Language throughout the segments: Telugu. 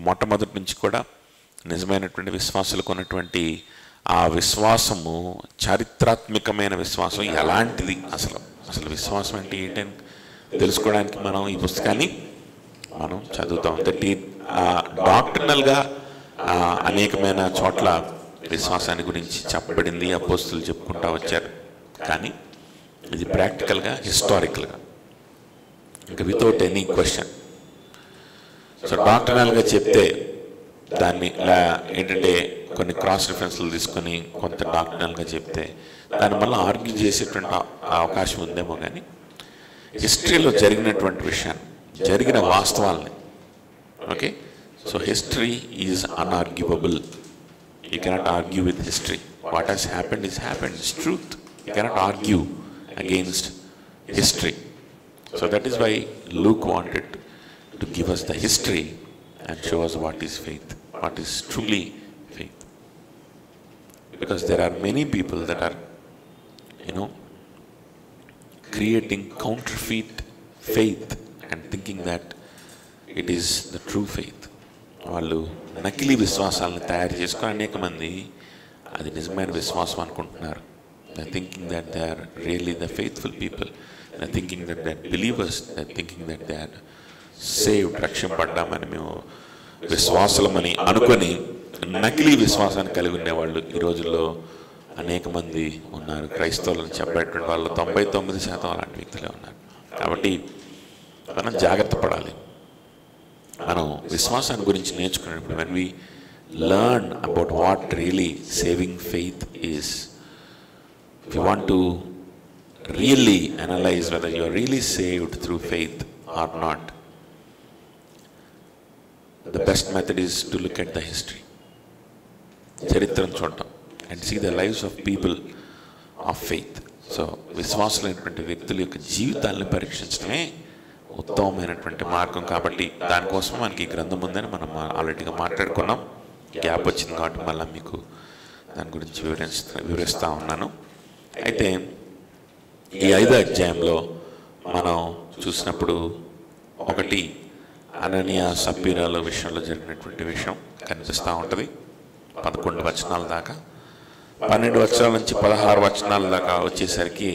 మొట్టమొదటి నుంచి కూడా నిజమైనటువంటి విశ్వాసులకు ఉన్నటువంటి ఆ విశ్వాసము చారిత్రాత్మకమైన విశ్వాసం ఎలాంటిది, అసలు విశ్వాసం అంటే ఏంటని తెలుసుకోవడానికి మనం ఈ పుస్తకాన్ని మనం చదువుతాం. డాక్టర్నల్గా అనేకమైన చోట్ల విశ్వాసాన్ని గురించి చెప్పబడింది, అపోస్తులు చెప్పుకుంటూ వచ్చారు. కానీ ఇది ప్రాక్టికల్గా, హిస్టారికల్గా, ఇంకా వితౌట్ ఎనీ క్వశ్చన్. సో డాక్టర్నల్గా చెప్తే దాన్ని ఏంటంటే కొన్ని క్రాస్ రిఫరెన్స్లు తీసుకొని కొంత డాక్టర్నల్గా చెప్తే దానివల్ల ఆర్గ్యూ చేసేటువంటి అవకాశం ఉందేమో. కానీ హిస్టరీలో జరిగినటువంటి విషయాన్ని, జరిగిన వాస్తవాలని, okay, so history is unarguable. You cannot argue with history. What has happened is happened, it's truth. You cannot argue against history. So that is why Luke wanted to give us the history and show us what is faith, what is truly faith. Because there are many people that are, creating counterfeit faith and thinking that it is the true faith. వాళ్ళు నకిలీ విశ్వాసాలను తయారు చేసుకొని అనేక మంది అది నిజమైన విశ్వాసం అనుకుంటున్నారు. They're thinking that they are really the faithful people. They're thinking that they're believers. They're thinking that they are saved, రక్షింపడ్డామని మేము విశ్వాసులమని అనుకొని నకిలీ విశ్వాసాన్ని కలిగి ఉండేవాళ్ళు ఈ రోజుల్లో అనేక మంది ఉన్నారు. క్రైస్తవులను చెప్పేటువంటి వాళ్ళు 99% అలాంటి వ్యక్తులే ఉన్నారు. కాబట్టి మనం జాగ్రత్త పడాలి. మనం విశ్వాసాన్ని గురించి నేర్చుకునేటప్పుడు when we learn about what really saving faith is, if you want to really analyze whether you are really saved through faith or not, the best method is to look at the history, చరిత్రను చూడటం, and see the lives of people of faith. So విశ్వాసులైనటువంటి వ్యక్తుల యొక్క జీవితాలను పరీక్షించడమే ఉత్తమమైనటువంటి మార్గం. కాబట్టి దానికోసం మనకి ఈ గ్రంథం ఉందని మనం ఆల్రెడీగా మాట్లాడుకున్నాం. గ్యాప్ వచ్చింది కాబట్టి మళ్ళీ మీకు దాని గురించి వివరిస్తూ ఉన్నాను. అయితే ఈ 5వ అధ్యాయంలో మనం చూసినప్పుడు ఒకటి అననీయ సప్పీరాల విషయంలో జరిగినటువంటి విషయం కనిపిస్తూ ఉంటుంది. 11 వచనాల దాకా, 12 వచనాల నుంచి 16 వచనాల దాకా వచ్చేసరికి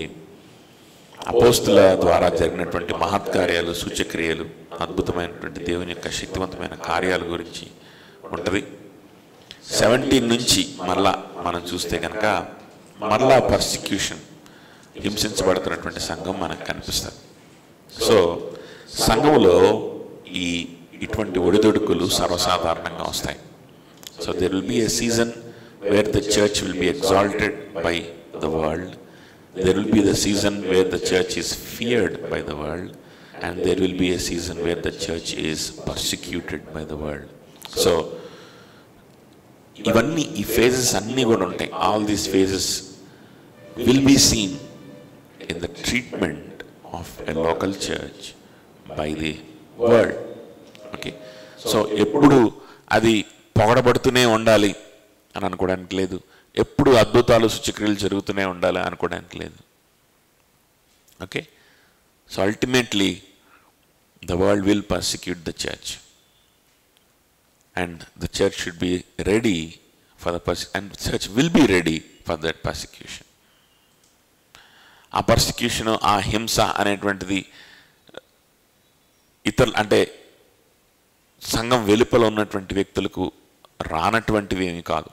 అపోస్తుల ద్వారా జరిగినటువంటి మహత్కార్యాలు, సూచక్రియలు, అద్భుతమైనటువంటి దేవుని యొక్క శక్తివంతమైన కార్యాల గురించి ఉంటుంది. 17 నుంచి మళ్ళా మనం చూస్తే కనుక మరలా పర్సిక్యూషన్, హింసించబడుతున్నటువంటి సంఘం మనకు కనిపిస్తుంది. సో సంఘంలో ఇటువంటి ఒడిదొడుకులు సర్వసాధారణంగా వస్తాయి. So there will be a season wear the church will be exalted by the world. There will be the season where the church is feared by the world, and there will be a season where the church is persecuted by the world. So ఇవన్నీ, ఈ ఫేజెస్ అన్నీ కూడా ఉంటాయి. All these phases will be seen in the treatment of a local church by the world. Okay, so ఎప్పుడు అది పొగడబడుతూనే ఉండాలి అని అనుకోవడానికి లేదు. ఎప్పుడు అద్భుతాలు, సూచక్రియలు జరుగుతూనే ఉండాలి అనుకోవడానికి లేదు. Okay, so ultimately the world will persecute the church, and the church should be ready for the and church will be ready for that persecution. ఆ పర్సిక్యూషన్, ఆ హింస అనేటువంటిది అంటే సంఘం వెలుపల ఉన్నటువంటి వ్యక్తులకు రానటువంటివి ఏమి కాదు.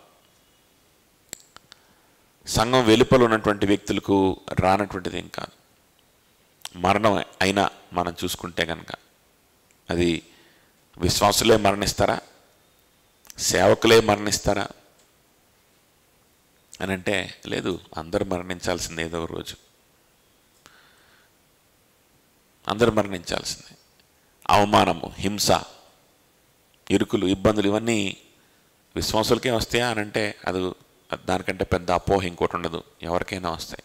సంఘం వెలుపల ఉన్నటువంటి వ్యక్తులకు రానటువంటిది ఏం కాదు. మరణం అయినా మనం చూసుకుంటే కనుక అది విశ్వాసులే మరణిస్తారా, సేవకులే మరణిస్తారా అని అంటే లేదు, అందరూ మరణించాల్సిందే. ఏదో రోజు అందరూ మరణించాల్సిందే. అవమానము, హింస, ఇరుకులు, ఇబ్బందులు ఇవన్నీ విశ్వాసులకే వస్తాయా అని అంటే అది దానికంటే పెద్ద అపోహ ఇంకోటి ఉండదు, ఎవరికైనా వస్తాయి.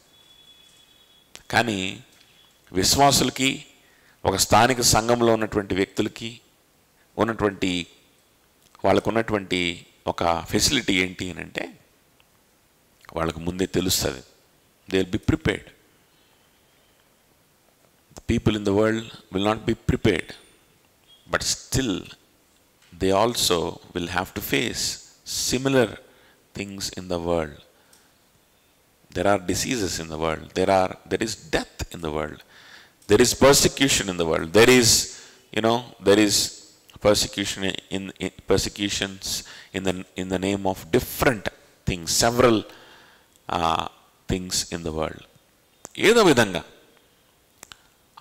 కానీ విశ్వాసులకి, ఒక స్థానిక సంఘంలో ఉన్నటువంటి వ్యక్తులకి వాళ్ళకు ఉన్నటువంటి ఒక ఫెసిలిటీ ఏంటి అని అంటే వాళ్ళకు ముందే తెలుస్తుంది. They will be prepared. The people in the world will not be prepared, but still they also will have to face similar things in the world. There are diseases in the world. There is death in the world. There is persecution in the world. There is persecutions in the name of different things, several things in the world. ఏదో విధంగా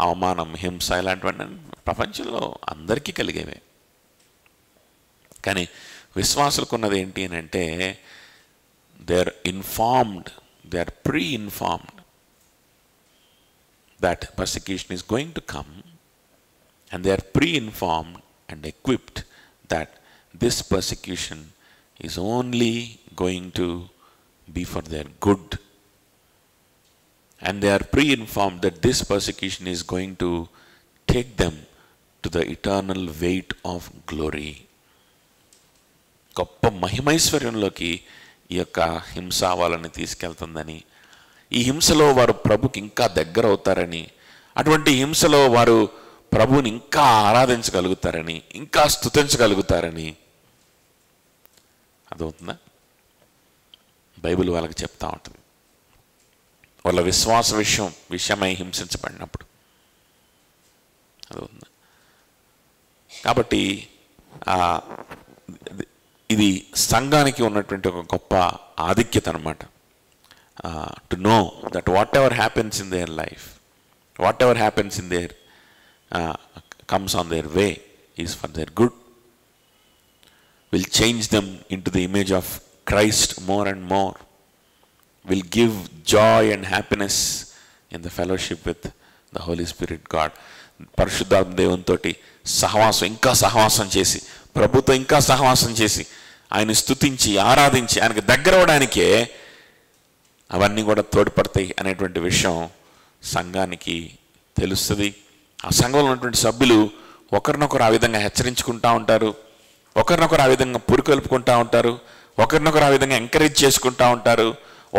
అవమానం, హింస ఇలాంటివన్నీ ప్రపంచంలో అందరికీ కలిగేవే. కానీ విశ్వాసులకు ఉన్నది ఏంటి అని అంటే, they are informed, they are preinformed that persecution is going to come, and they are pre-informed and equipped that this persecution is only going to be for their good, and they are pre-informed that this persecution is going to take them to the eternal weight of glory. గొప్ప మహిమైశ్వర్యంలోకి ఈ యొక్క హింస వాళ్ళని తీసుకెళ్తుందని, ఈ హింసలో వారు ప్రభుకి ఇంకా దగ్గర అవుతారని, అటువంటి హింసలో వారు ప్రభుని ఇంకా ఆరాధించగలుగుతారని, ఇంకా స్తుతించగలుగుతారని. అదవుతుందా? బైబిల్ వాళ్ళకి చెప్తా ఉంటుంది. వాళ్ళ విశ్వాస విషయమై హింసించబడినప్పుడు. అదవుతుందా? కాబట్టి ఇది సంఘానికి ఉన్నటువంటి ఒక గొప్ప ఆధిక్యత అన్నమాట. To know that whatever happens in their life, whatever happens in their comes on their way is for their good, will change them into the image of Christ more and more, will give joy and happiness in the fellowship with the Holy Spirit God. పరిశుద్ధాత్మ దేవునితోటి ఇంకా సహవాసం చేసి, ప్రభుతో ఇంకా సహవాసం చేసి, ఆయన స్తుతించి ఆరాధించి ఆయనకి దగ్గర అవడానికే అవన్నీ కూడా తోడ్పడతాయి అనేటువంటి విషయం సంఘానికి తెలుస్తుంది. ఆ సంఘంలో ఉన్నటువంటి సభ్యులు ఒకరినొకరు ఆ విధంగా హెచ్చరించుకుంటూ ఉంటారు, ఒకరినొకరు ఆ విధంగా పురికొల్పుకుంటూ ఉంటారు, ఒకరినొకరు ఆ విధంగా ఎంకరేజ్ చేసుకుంటూ ఉంటారు,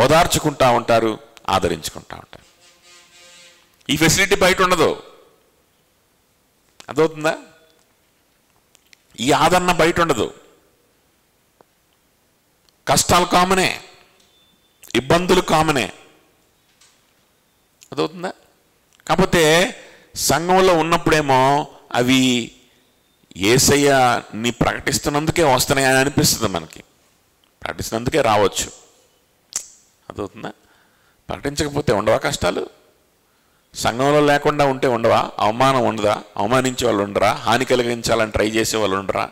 ఓదార్చుకుంటూ ఉంటారు, ఆదరించుకుంటూ ఉంటారు. ఈ ఫెసిలిటీ బయట ఉండదు. అదవుతుందా? ఈ ఆదరణ బయట ఉండదు. కష్టాలు కామనే, ఇబ్బందులు కామనే. అదవుతుందా? కాకపోతే సంఘంలో ఉన్నప్పుడేమో అవి యేసయ్యని ప్రకటిస్తున్నందుకే వస్తున్నాయని అనిపిస్తుంది మనకి. ప్రకటిస్తున్నందుకే రావచ్చు. అదవుతుందా? ప్రకటించకపోతే ఉండవా కష్టాలు? సంఘంలో లేకుండా ఉంటే ఉండవా? అవమానం ఉండదా? అవమానించే వాళ్ళు ఉండరా? హాని కలిగించాలని ట్రై చేసే వాళ్ళు ఉండరా?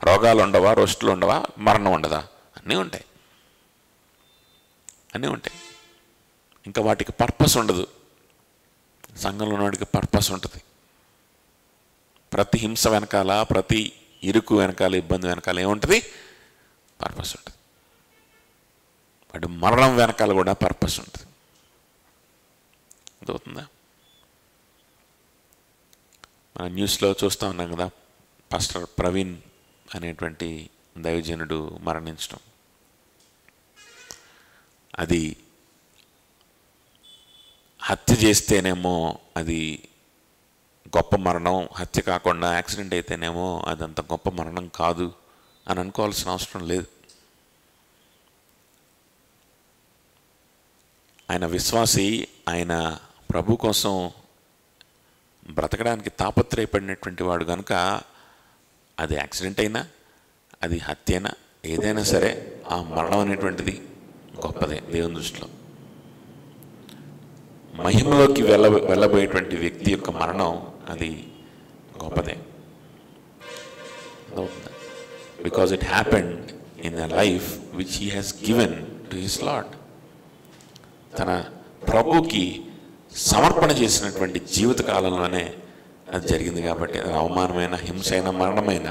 రోగాలు ఉండవా? రోస్టులు ఉండవా? మరణం ఉండదా? అన్నీ ఉంటాయి, అన్నీ ఉంటాయి. ఇంకా వాటికి పర్పస్ ఉండదు. సంఘంలో ఉన్నవాడికి పర్పస్ ఉంటుంది. ప్రతి హింస వెనకాల, ప్రతి ఇరుకు వెనకాల, ఇబ్బంది వెనకాల ఏముంటుంది? పర్పస్ ఉంటుంది. వాటి మరణం వెనకాల కూడా పర్పస్ ఉంటుంది. అదవుతుందా? మన న్యూస్లో చూస్తూ ఉన్నాం కదా, పాస్టర్ ప్రవీణ్ అనేటువంటి దైవజనుడు మరణించడం. అది హత్య చేస్తేనేమో అది గొప్ప మరణం, హత్య కాకుండా యాక్సిడెంట్ అయితేనేమో అదంత గొప్ప మరణం కాదు అని అనుకోవాల్సిన అవసరం లేదు. ఆయన విశ్వాసి, ఆయన ప్రభు కోసం బ్రతకడానికి తాపత్రయపడినటువంటి వాడు కనుక అది యాక్సిడెంట్ అయినా, అది హత్య అయినా, ఏదైనా సరే ఆ మరణం అనేటువంటిది గొప్పదే దేవుని దృష్టిలో. మహిమలోకి వెళ్ళబోయేటువంటి వ్యక్తి యొక్క మరణం అది గొప్పదే. Because it happened in a life which he has given to his lord. తన ప్రభుకి సమర్పణ చేసినటువంటి జీవిత కాలంలోనే అది జరిగింది. కాబట్టి అది అవమానమైన, హింస అయినా, మరణమైన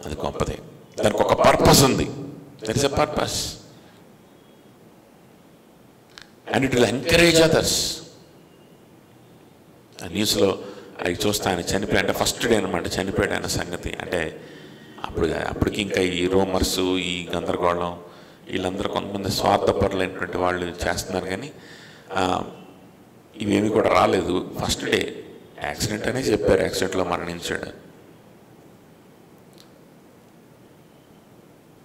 అది గొప్పదే. దానికి ఒక పర్పస్ ఉంది. There is a purpose. And it will encourage others. ఆ న్యూస్లో అవి చూస్తే ఆయన చనిపోయి, అంటే ఫస్ట్ డే అనమాట చనిపోయాడు ఆయన సంగతి. అంటే అప్పటికి ఇంకా ఈ రూమర్స్, ఈ గందరగోళం, వీళ్ళందరూ కొంతమంది స్వార్థపరులైనటువంటి వాళ్ళు చేస్తున్నారు. కానీ ఇవేమి కూడా రాలేదు. ఫస్ట్ డే యాక్సిడెంట్ అనే చెప్పారు, యాక్సిడెంట్లో మరణించాడు.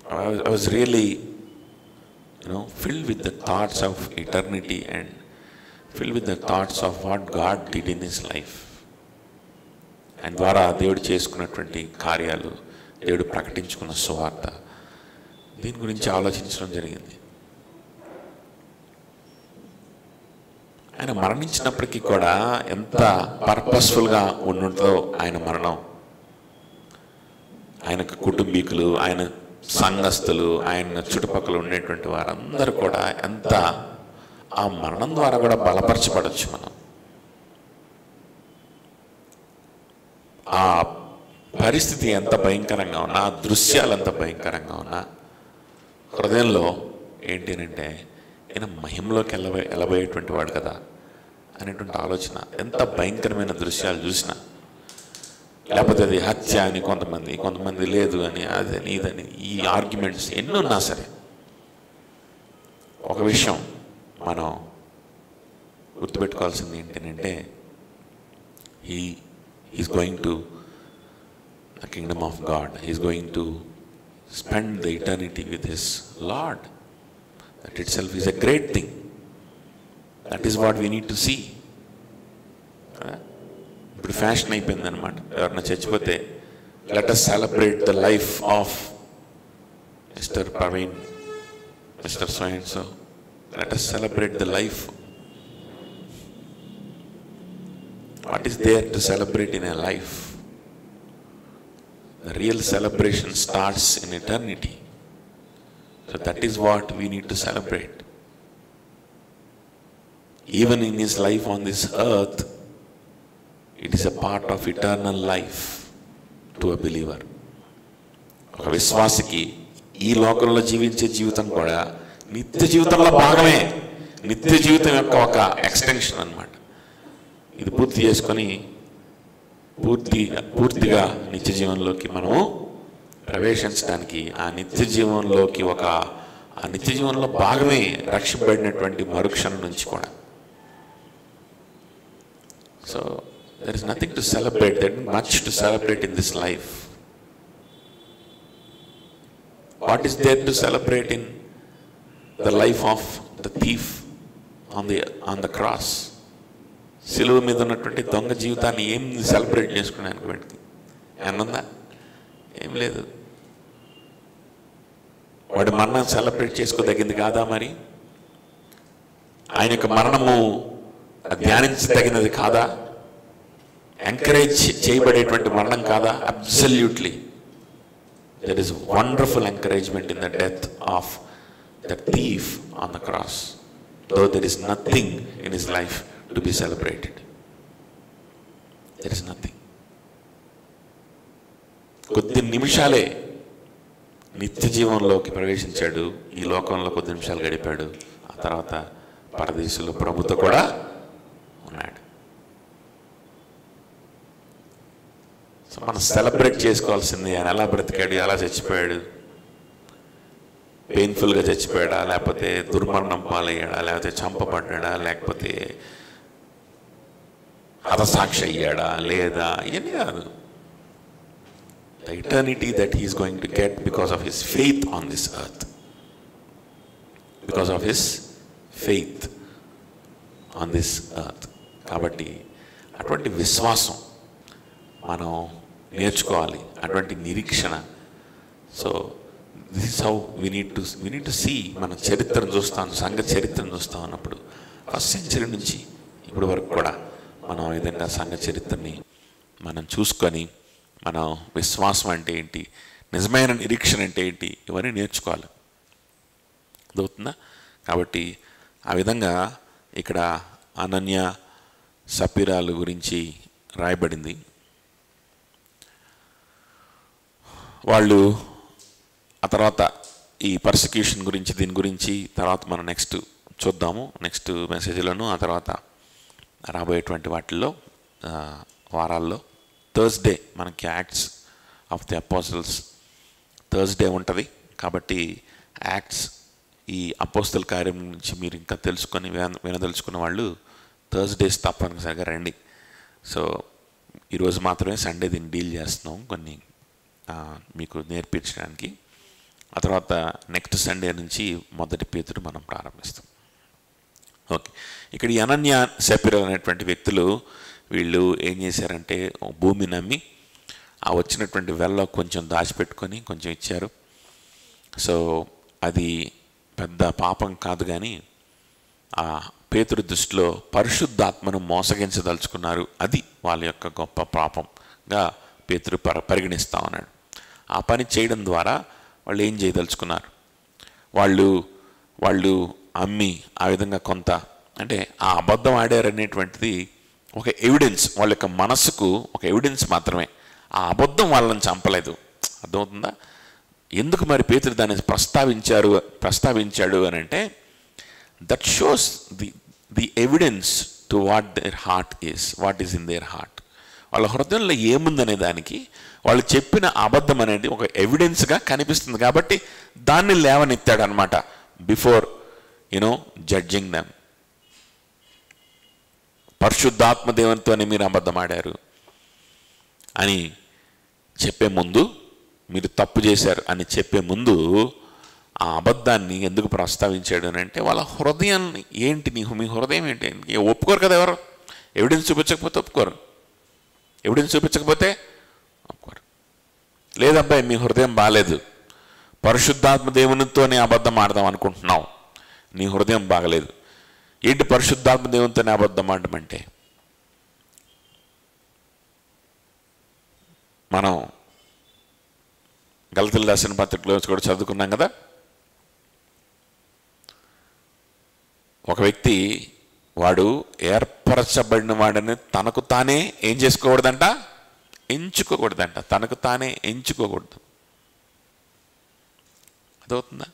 I was really, filled with the thoughts of eternity and filled with the thoughts of what God did in his life. ఆయన ద్వారా దేవుడు చేసుకున్నటువంటి కార్యాలు, దేవుడు ప్రకటించుకున్న సువార్త, దీని గురించి ఆలోచించడం జరిగింది. ఆయన మరణించినప్పటికీ కూడా ఎంత పర్పస్ఫుల్గా ఉండుంటుందో ఆయన మరణం. ఆయనకు కుటుంబీకులు, ఆయన సంఘస్థులు, ఆయన చుట్టుపక్కల ఉండేటువంటి వారందరూ కూడా ఎంత ఆ మరణం ద్వారా కూడా బలపరచబడచ్చు. మనం ఆ పరిస్థితి ఎంత భయంకరంగా ఉన్నా, ఆ దృశ్యాలు ఎంత భయంకరంగా ఉన్నా, హృదయంలో ఏంటి అంటే ఈయన మహిమలోకి వెళ్ళబోయేటువంటి వాడు కదా అనేటువంటి ఆలోచన. ఎంత భయంకరమైన దృశ్యాలు చూసినా, లేకపోతే అది హత్య అని కొంతమంది లేదు అని, అదని ఇదని, ఈ ఆర్గ్యుమెంట్స్ ఎన్నున్నా సరే, ఒక విషయం మనం గుర్తుపెట్టుకోవాల్సింది ఏంటంటే, he's going to the kingdom of God. He's going to spend the eternity with his Lord. That itself is a great thing. That is what we need to see. ఇప్పుడు ఫ్యాషన్ అయిపోయింది అనమాట. ఎవరన్నా చచ్చిపోతే let us celebrate the life of Mr. Praveen, Mr. So and so. Let us celebrate the life. What is there to celebrate in a life? The real celebration starts in eternity. So that is what we need to celebrate. Even in his life on this earth, it is a part of eternal life to a believer. ఒక విశ్వాసికి ఈ లోకంలో జీవించే జీవితం కూడా నిత్య జీవితంలో భాగమే. నిత్య జీవితం యొక్క ఒక ఎక్స్టెన్షన్ అన్నమాట. ఇది పూర్తి చేసుకొని పూర్తిగా నిత్య జీవనంలోకి మనము ప్రవేశించడానికి, ఆ నిత్య జీవనంలోకి ఆ నిత్య జీవనంలో భాగమే రక్షింపబడినటువంటి మరుక్షణం నుంచి కూడా. So there is nothing to celebrate, there is much to celebrate in this life. What is there to celebrate in the life of the thief on the cross? సిలువ మీద ఉన్నటువంటి దొంగ జీవితాన్ని ఏం సెలబ్రేట్ చేసుకున్నాను బట్టి ఏమన్నా ఏం లేదు. వాడి మరణం సెలబ్రేట్ చేసుకోదగింది కాదా? మరి ఆయన యొక్క మరణము ధ్యానించదగినది కాదా? ఎంకరేజ్ చేయబడేటువంటి మరణం కాదా? Absolutely. There is wonderful encouragement in the death of the thief on the cross, though there is nothing in his life to be celebrated. There is nothing. కొద్ది నిమిషాలే నిత్య జీవంలోకి ప్రవేశించాడు, ఈ లోకంలో కొద్ది నిమిషాలు గడిపాడు, ఆ తర్వాత పరదేశంలో ప్రభుతో కూడా ఉన్నాడు. సో మనం సెలబ్రేట్ చేసుకోవాల్సింది ఆయన ఎలా బ్రతికాడు, ఎలా చచ్చిపోయాడు, పెయిన్ఫుల్గా చచ్చిపోయాడా, లేకపోతే దుర్మరణం పాలయ్యాడా, లేకపోతే చంపబడ్డా, లేకపోతే హతసాక్షి అయ్యాడా లేదా, ఇవన్నీ కాదు. The eternity that he is going to get because of his faith on this earth. Because of his faith on this earth. కాబట్టి అటువంటి విశ్వాసం మనం నేర్చుకోవాలి, అటువంటి నిరీక్షణ. So this is how we need to see. మన చరిత్రను చూస్తాం, సంఘ చరిత్రను చూస్తాం అన్నప్పుడు ఫస్ట్ సెంచరీ నుంచి ఇప్పటి వరకు కూడా మనం ఏదైనా సంఘ చరిత్రని మనం చూసుకొని మనం విశ్వాసం అంటే ఏంటి, నిజమైన నిరీక్షణ అంటే ఏంటి, ఇవన్నీ నేర్చుకోవాలి. అదవుతుందా? కాబట్టి ఆ విధంగా ఇక్కడ అనన్య సపీరాల గురించి రాయబడింది. వాళ్ళు ఆ తర్వాత ఈ పర్సిక్యూషన్ గురించి, దీని గురించి తర్వాత మనం నెక్స్ట్ చూద్దాము, నెక్స్ట్ మెసేజ్లను. ఆ తర్వాత రాబోయేటువంటి వాటిల్లో వారాల్లో థర్స్డే మనకి acts of the apostles Thursday ఉంటుంది. కాబట్టి యాక్ట్స్, ఈ అపోస్తల కార్యం నుంచి మీరు ఇంకా తెలుసుకొని వినదలుచుకున్న వాళ్ళు థర్స్డేస్ తప్పనిసరిగా రండి. సో ఈరోజు మాత్రమే సండే దీన్ని డీల్ చేస్తున్నాం కొన్ని మీకు నేర్పించడానికి. ఆ తర్వాత నెక్స్ట్ సండే నుంచి మొదటి పేతురు మనం ప్రారంభిస్తాం. ఓకే, ఇక్కడ ఈ అనన్య సపీరా అనేటువంటి వ్యక్తులు వీళ్ళు ఏం చేశారంటే భూమిని అమ్మి ఆ వచ్చినటువంటి వెల్లో కొంచెం దాచిపెట్టుకొని కొంచెం ఇచ్చారు. సో అది పెద్ద పాపం కాదు, కానీ ఆ పేతురు దృష్టిలో పరిశుద్ధాత్మను మోసగించదలుచుకున్నారు. అది వాళ్ళ యొక్క గొప్ప పాపంగా పేతురు పరిగణిస్తా ఉన్నాడు. ఆ పని చేయడం ద్వారా వాళ్ళు ఏం చేయదలుచుకున్నారు, వాళ్ళు అమ్మి ఆ విధంగా కొంత అంటే ఆ అబద్ధం ఆడారనేటువంటిది ఒక ఎవిడెన్స్, వాళ్ళ యొక్క మనసుకు ఒక ఎవిడెన్స్ మాత్రమే. ఆ అబద్ధం వాళ్ళని చంపలేదు. అర్థమవుతుందా? ఎందుకు మరి పేతురు దాన్ని ప్రస్తావించాడు అని అంటే that shows the evidence to what their heart what is in their heart. వాళ్ళ హృదయంలో ఏముందనే దానికి వాళ్ళు చెప్పిన అబద్ధం అనేది ఒక ఎవిడెన్స్గా కనిపిస్తుంది. కాబట్టి దాన్ని లేవనెత్తాడు అనమాట బిఫోర్ జడ్జింగ్ దెమ్. పరిశుద్ధాత్మ దేవునితోనే మీరు అబద్ధం ఆడారు అని చెప్పే ముందు, మీరు తప్పు చేశారు అని చెప్పే ముందు ఆ అబద్ధాన్ని ఎందుకు ప్రస్తావించాడు అని అంటే వాళ్ళ హృదయం ఏంటి, మీ హృదయం ఏంటి? ఒప్పుకోరు కదా ఎవరు, ఎవిడెన్స్ చూపించకపోతే ఒప్పుకోరు, ఎవిడెన్స్ చూపించకపోతే ఒప్పుకోరు. లేదబ్బాయి మీ హృదయం బాగాలేదు, పరిశుద్ధాత్మ దేవునితోనే అబద్ధం ఆడదాం అనుకుంటున్నావు, నీ హృదయం బాగలేదు. ఏంటి పరిశుద్ధాత్మ దేవునితోనే అబద్ధం ఆడడం అంటే? మనం గలతీయులకు రాసిన పత్రికలో కూడా చదువుకున్నాం కదా, ఒక వ్యక్తి వాడు ఏర్పరచబడిన వాడని తనకు తానే ఏం చేసుకోకూడదంట, ఎంచుకోకూడదంట, తనకు తానే ఎంచుకోకూడదు. అదవుతుందా?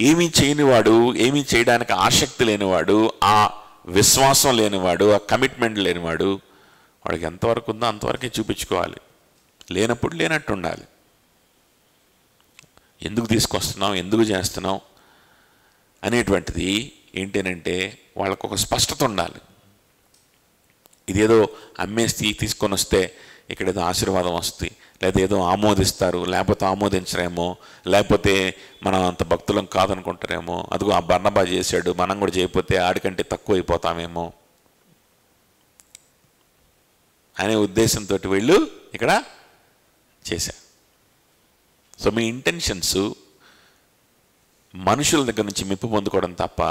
ఏమీ చేయనివాడు, ఏమీ చేయడానికి ఆసక్తి లేనివాడు, ఆ విశ్వాసం లేనివాడు, ఆ కమిట్మెంట్ లేనివాడు, వాడికి ఎంతవరకు ఉందో అంతవరకే చూపించుకోవాలి. లేనప్పుడు లేనట్టు ఉండాలి. ఎందుకు తీసుకొస్తున్నాం, ఎందుకు చేస్తున్నాం అనేటువంటిది ఏంటంటే వాళ్ళకు ఒక స్పష్టత ఉండాలి. ఇదేదో అమ్మేసి తీసుకొని వస్తే ఇక్కడ ఏదో ఆశీర్వాదం వస్తుంది, లేదా ఏదో ఆమోదిస్తారు, లేకపోతే ఆమోదించరేమో, లేకపోతే మనం అంత భక్తులం కాదనుకుంటారేమో, అదిగో ఆ బర్నబా చేశాడు మనం కూడా చేయకపోతే ఆడికంటే తక్కువ అయిపోతామేమో అనే ఉద్దేశంతో వీళ్ళు ఇక్కడ చేశారు. సో మీ ఇంటెన్షన్స్ మనుషుల దగ్గర నుంచి మెప్పు పొందుకోవడం తప్ప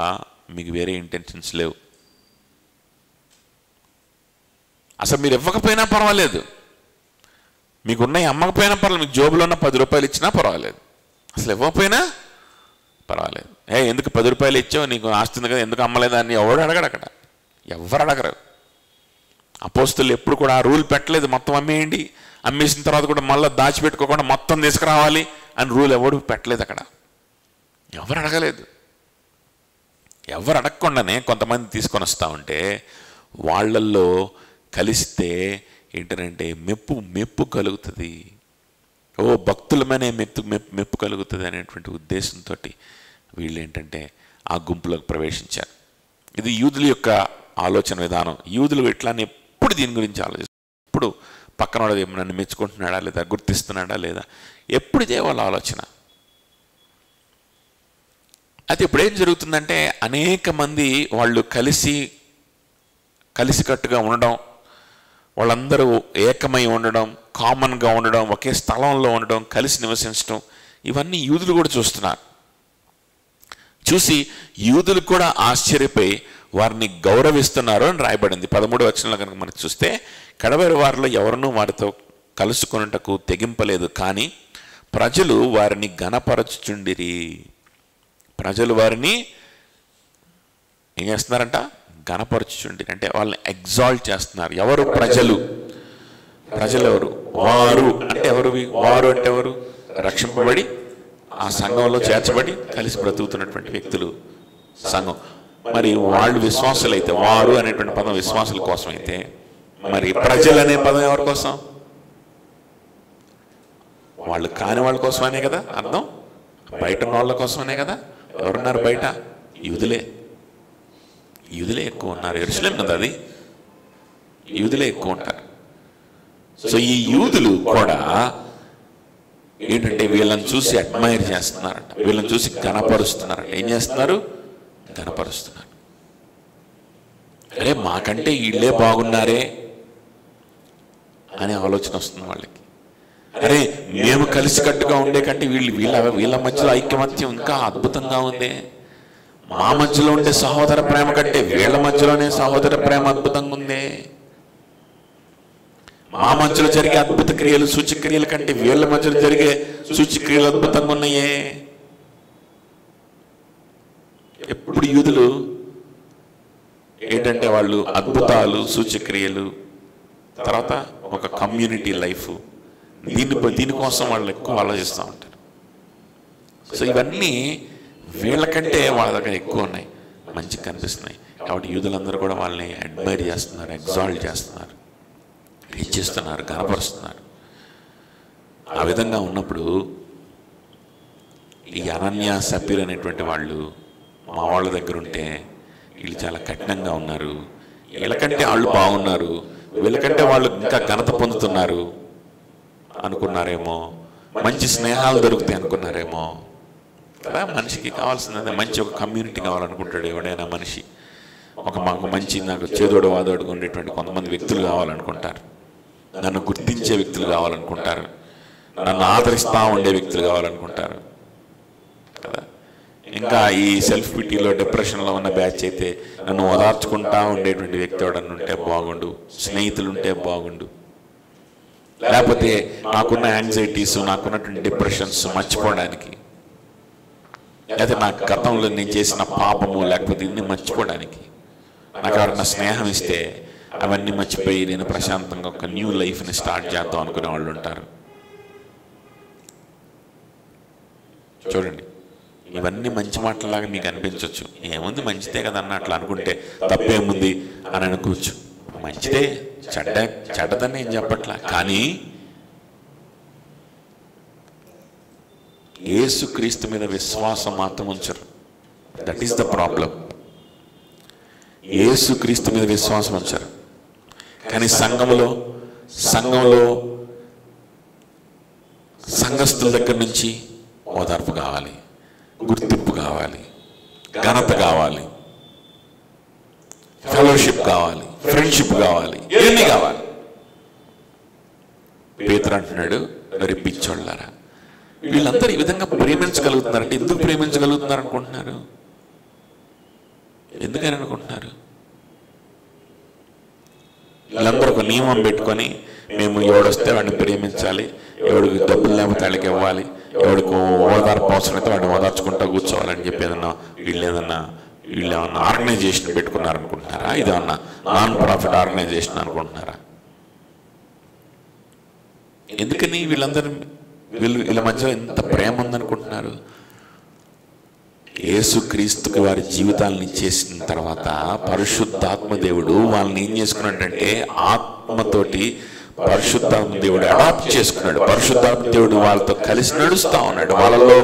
మీకు వేరే ఇంటెన్షన్స్ లేవు. అసలు మీరు ఇవ్వకపోయినా పర్వాలేదు, మీకున్న అమ్మకపోయినా పర్వాలేదు, మీకు జోబులో ఉన్న 10 రూపాయలు ఇచ్చినా పర్వాలేదు, అసలు ఇవ్వకపోయినా పర్వాలేదు. ఎందుకు 10 రూపాయలు ఇచ్చావు, నీకు ఆస్తుంది కదా, ఎందుకు అమ్మలేదా అని ఎవడు అడగడు. అక్కడ ఎవరు అడగరు. అపోస్తులు ఎప్పుడు కూడా ఆ రూల్ పెట్టలేదు, మొత్తం అమ్మేయండి, అమ్మేసిన తర్వాత కూడా మళ్ళీ దాచిపెట్టుకోకుండా మొత్తం తీసుకురావాలి అని రూల్ ఎవడు పెట్టలేదు. అక్కడ ఎవరు అడగలేదు. ఎవరు అడగకుండానే కొంతమంది తీసుకొని వస్తూ ఉంటే వాళ్ళల్లో కలిస్తే ఏంటంటే మెప్పు కలుగుతుంది. భక్తులమనే మెప్పు కలుగుతుంది అనేటువంటి ఉద్దేశంతో వీళ్ళు ఏంటంటే ఆ గుంపులోకి ప్రవేశించారు. ఇది యూదుల యొక్క ఆలోచన విధానం. యూదులు ఇట్లానే ఎప్పుడు దీని గురించి ఆలోచిస్తారు. ఎప్పుడు పక్కన వాడు నన్ను మెచ్చుకుంటున్నాడా లేదా, గుర్తిస్తున్నాడా లేదా, ఎప్పుడు ఇదే వాళ్ళ ఆలోచన. అయితే ఇప్పుడు ఏం జరుగుతుందంటే అనేక మంది వాళ్ళు కలిసికట్టుగా ఉండడం, వాళ్ళందరూ ఏకమై ఉండడం, కామన్గా ఉండడం, ఒకే స్థలంలో ఉండడం, కలిసి నివసించడం, ఇవన్నీ యూదులు కూడా చూస్తున్నారు. చూసి యూదులు కూడా ఆశ్చర్యపోయి వారిని గౌరవిస్తున్నారు అని రాయబడింది. 13వ వచనంలో కనుక మనకు చూస్తే, కడవరి వారిలో ఎవరినూ వారితో కలుసుకొనుటకు తెగింపలేదు, కానీ ప్రజలు వారిని ఘనపరచుచుండిరి. ప్రజలు వారిని ఏం చేస్తున్నారంట, ఘనపరచుచుండిరి. అంటే వాళ్ళని ఎగ్జాల్ట్ చేస్తున్నారు. ఎవరు ప్రజలు? ప్రజలు ఎవరు? వారు అంటే ఎవరు? వారు అంటే ఎవరు? రక్షింపబడి ఆ సంఘంలో చేర్చబడి కలిసి బ్రతుకుతున్నటువంటి వ్యక్తులు సంఘం. మరి వాళ్ళు విశ్వాసులైతే, వారు అనేటువంటి పదం విశ్వాసుల కోసం అయితే, మరి ప్రజలు అనే పదం ఎవరి కోసం? వాళ్ళు కాని వాళ్ళ కోసమనే కదా అర్థం, బయట ఉన్న వాళ్ళ కోసమనే కదా. ఎవరున్నారు బయట? యూదులే ఎక్కువ ఉన్నారు. యెరూషలేం కదా అది, యూదులే ఎక్కువ ఉంటారు. సో ఈ యూదులు కూడా ఏంటంటే వీళ్ళని చూసి అడ్మైర్ చేస్తున్నారంట, వీళ్ళని చూసి గణపరుస్తున్నారంట. ఏం చేస్తున్నారు? గణపరుస్తున్నారు. అరే మాకంటే వీళ్ళే బాగున్నారే అనే ఆలోచన వస్తుంది వాళ్ళకి. అరే మేము కలిసికట్టుగా ఉండే కంటే వీళ్ళ మధ్యలో ఐక్యమత్యం ఇంకా అద్భుతంగా ఉంది. మా మధ్యలో ఉండే సహోదర ప్రేమ కంటే వీళ్ళ మధ్యలోనే సహోదర ప్రేమ అద్భుతంగా ఉంది. మా మధ్యలో జరిగే అద్భుత క్రియలు సూచక్రియల కంటే వీళ్ళ మధ్యలో జరిగే సూచక్రియలు అద్భుతంగా ఉన్నాయే. ఎప్పుడు యూదులు ఏంటంటే వాళ్ళు అద్భుతాలు సూచక్రియలు తర్వాత ఒక కమ్యూనిటీ లైఫ్ దీనికోసం వాళ్ళు ఎక్కువ ఆలోచిస్తూ ఉంటారు. సో ఇవన్నీ వీళ్ళకంటే వాళ్ళ దగ్గర ఎక్కువ ఉన్నాయి, మంచిగా కనిపిస్తున్నాయి. కాబట్టి యూదులందరూ కూడా వాళ్ళని అడ్మైర్ చేస్తున్నారు, ఎగ్జాల్ట్ చేస్తున్నారు, హెచ్చిస్తున్నారు, కనపరుస్తున్నారు. ఆ విధంగా ఉన్నప్పుడు ఈ అనన్య సపీర్ అనేటువంటి వాళ్ళు మా వాళ్ళ దగ్గర ఉంటే వీళ్ళు చాలా కఠినంగా ఉన్నారు, వీళ్ళకంటే వాళ్ళు బాగున్నారు, వీళ్ళకంటే వాళ్ళు ఇంకా ఘనత పొందుతున్నారు అనుకున్నారేమో, మంచి స్నేహాలు దొరుకుతాయి అనుకున్నారేమో కదా. మనిషికి కావాల్సింది మంచి ఒక కమ్యూనిటీ కావాలనుకుంటాడు ఎవడైనా మనిషి. మాకు మంచి నాకు చేదోడు వాదోడుగా ఉండేటువంటి కొంతమంది వ్యక్తులు కావాలనుకుంటారు, నన్ను గుర్తించే వ్యక్తులు కావాలనుకుంటారు, నన్ను ఆదరిస్తూ ఉండే వ్యక్తులు కావాలనుకుంటారు కదా. ఇంకా ఈ సెల్ఫ్ పిటీలో డిప్రెషన్లో ఉన్న బ్యాచ్ అయితే నన్ను ఓదార్చుకుంటా ఉండేటువంటి వ్యక్తి ఎవడన్నా ఉంటే బాగుండు, స్నేహితులు ఉంటే బాగుండు. లేకపోతే నాకున్న యాంగ్జైటీస్, నాకున్నటువంటి డిప్రెషన్స్ మర్చిపోవడానికి, లేకపోతే నాకు గతంలో నేను చేసిన పాపము లేకపోతే ఇన్ని మర్చిపోవడానికి నాకు ఎవరన్నా స్నేహం ఇస్తే అవన్నీ మర్చిపోయి నేను ప్రశాంతంగా ఒక న్యూ లైఫ్ని స్టార్ట్ చేద్దాం అనుకునే వాళ్ళు ఉంటారు. చూడండి, ఇవన్నీ మంచి మాటలాగా మీకు అనిపించవచ్చు. ఏముంది మంచిదే కదన్న అట్లా అనుకుంటే తప్పేముంది అని అనుకోవచ్చు. మంచిదే, చెడ్డదని ఏం చెప్పట్లా. కానీ యేసుక్రీస్తు మీద విశ్వాసం మాత్రం ఉంచరు. That is the problem. యేసుక్రీస్తు మీద విశ్వాసం ఉంచరు. కానీ సంఘంలో సంఘస్థుల దగ్గర నుంచి ఓదార్పు కావాలి, గుర్తింపు కావాలి, ఘనత కావాలి, ఫెలోషిప్ కావాలి, ఫ్రెండ్షిప్ కావాలి, ఇవన్నీ కావాలి. పేతురు అంటున్నాడు, మరి పిచ్చోళ్ళారా వీళ్ళందరూ ఈ విధంగా ప్రేమించగలుగుతున్నారంటే ఎందుకు ప్రేమించగలుగుతున్నారు అనుకుంటున్నారు? ఎందుకని అనుకుంటున్నారు? వీళ్ళందరూ ఒక నియమం పెట్టుకొని మేము ఎవడొస్తే వాడిని ప్రేమించాలి, ఎవడికి డబ్బులు లేకపోతే వాళ్ళకి ఇవ్వాలి, ఎవడికి ఓదార్పు అవసరం అయితే వాడిని ఓదార్చుకుంటా కూర్చోవాలని చెప్పి వీళ్ళు ఏమన్నా ఆర్గనైజేషన్ పెట్టుకున్నారనుకుంటున్నారా? ఇదేమన్నా నాన్ ప్రాఫిట్ ఆర్గనైజేషన్ అనుకుంటున్నారా? ఎందుకని వీళ్ళ మధ్యలో ఎంత ప్రేమ ఉందనుకుంటున్నారు? యేసుక్రీస్తుకి వారి జీవితాలను ఇచ్చేసిన తర్వాత పరిశుద్ధాత్మ దేవుడు వాళ్ళని ఏం చేసుకున్నాడంటే ఆత్మతోటి పరిశుద్ధాత్మ దేవుడు అడాప్ట్ చేసుకున్నాడు. పరిశుద్ధాత్మ దేవుడు వాళ్ళతో కలిసి నడుస్తూ ఉన్నాడు, వాళ్ళల్లో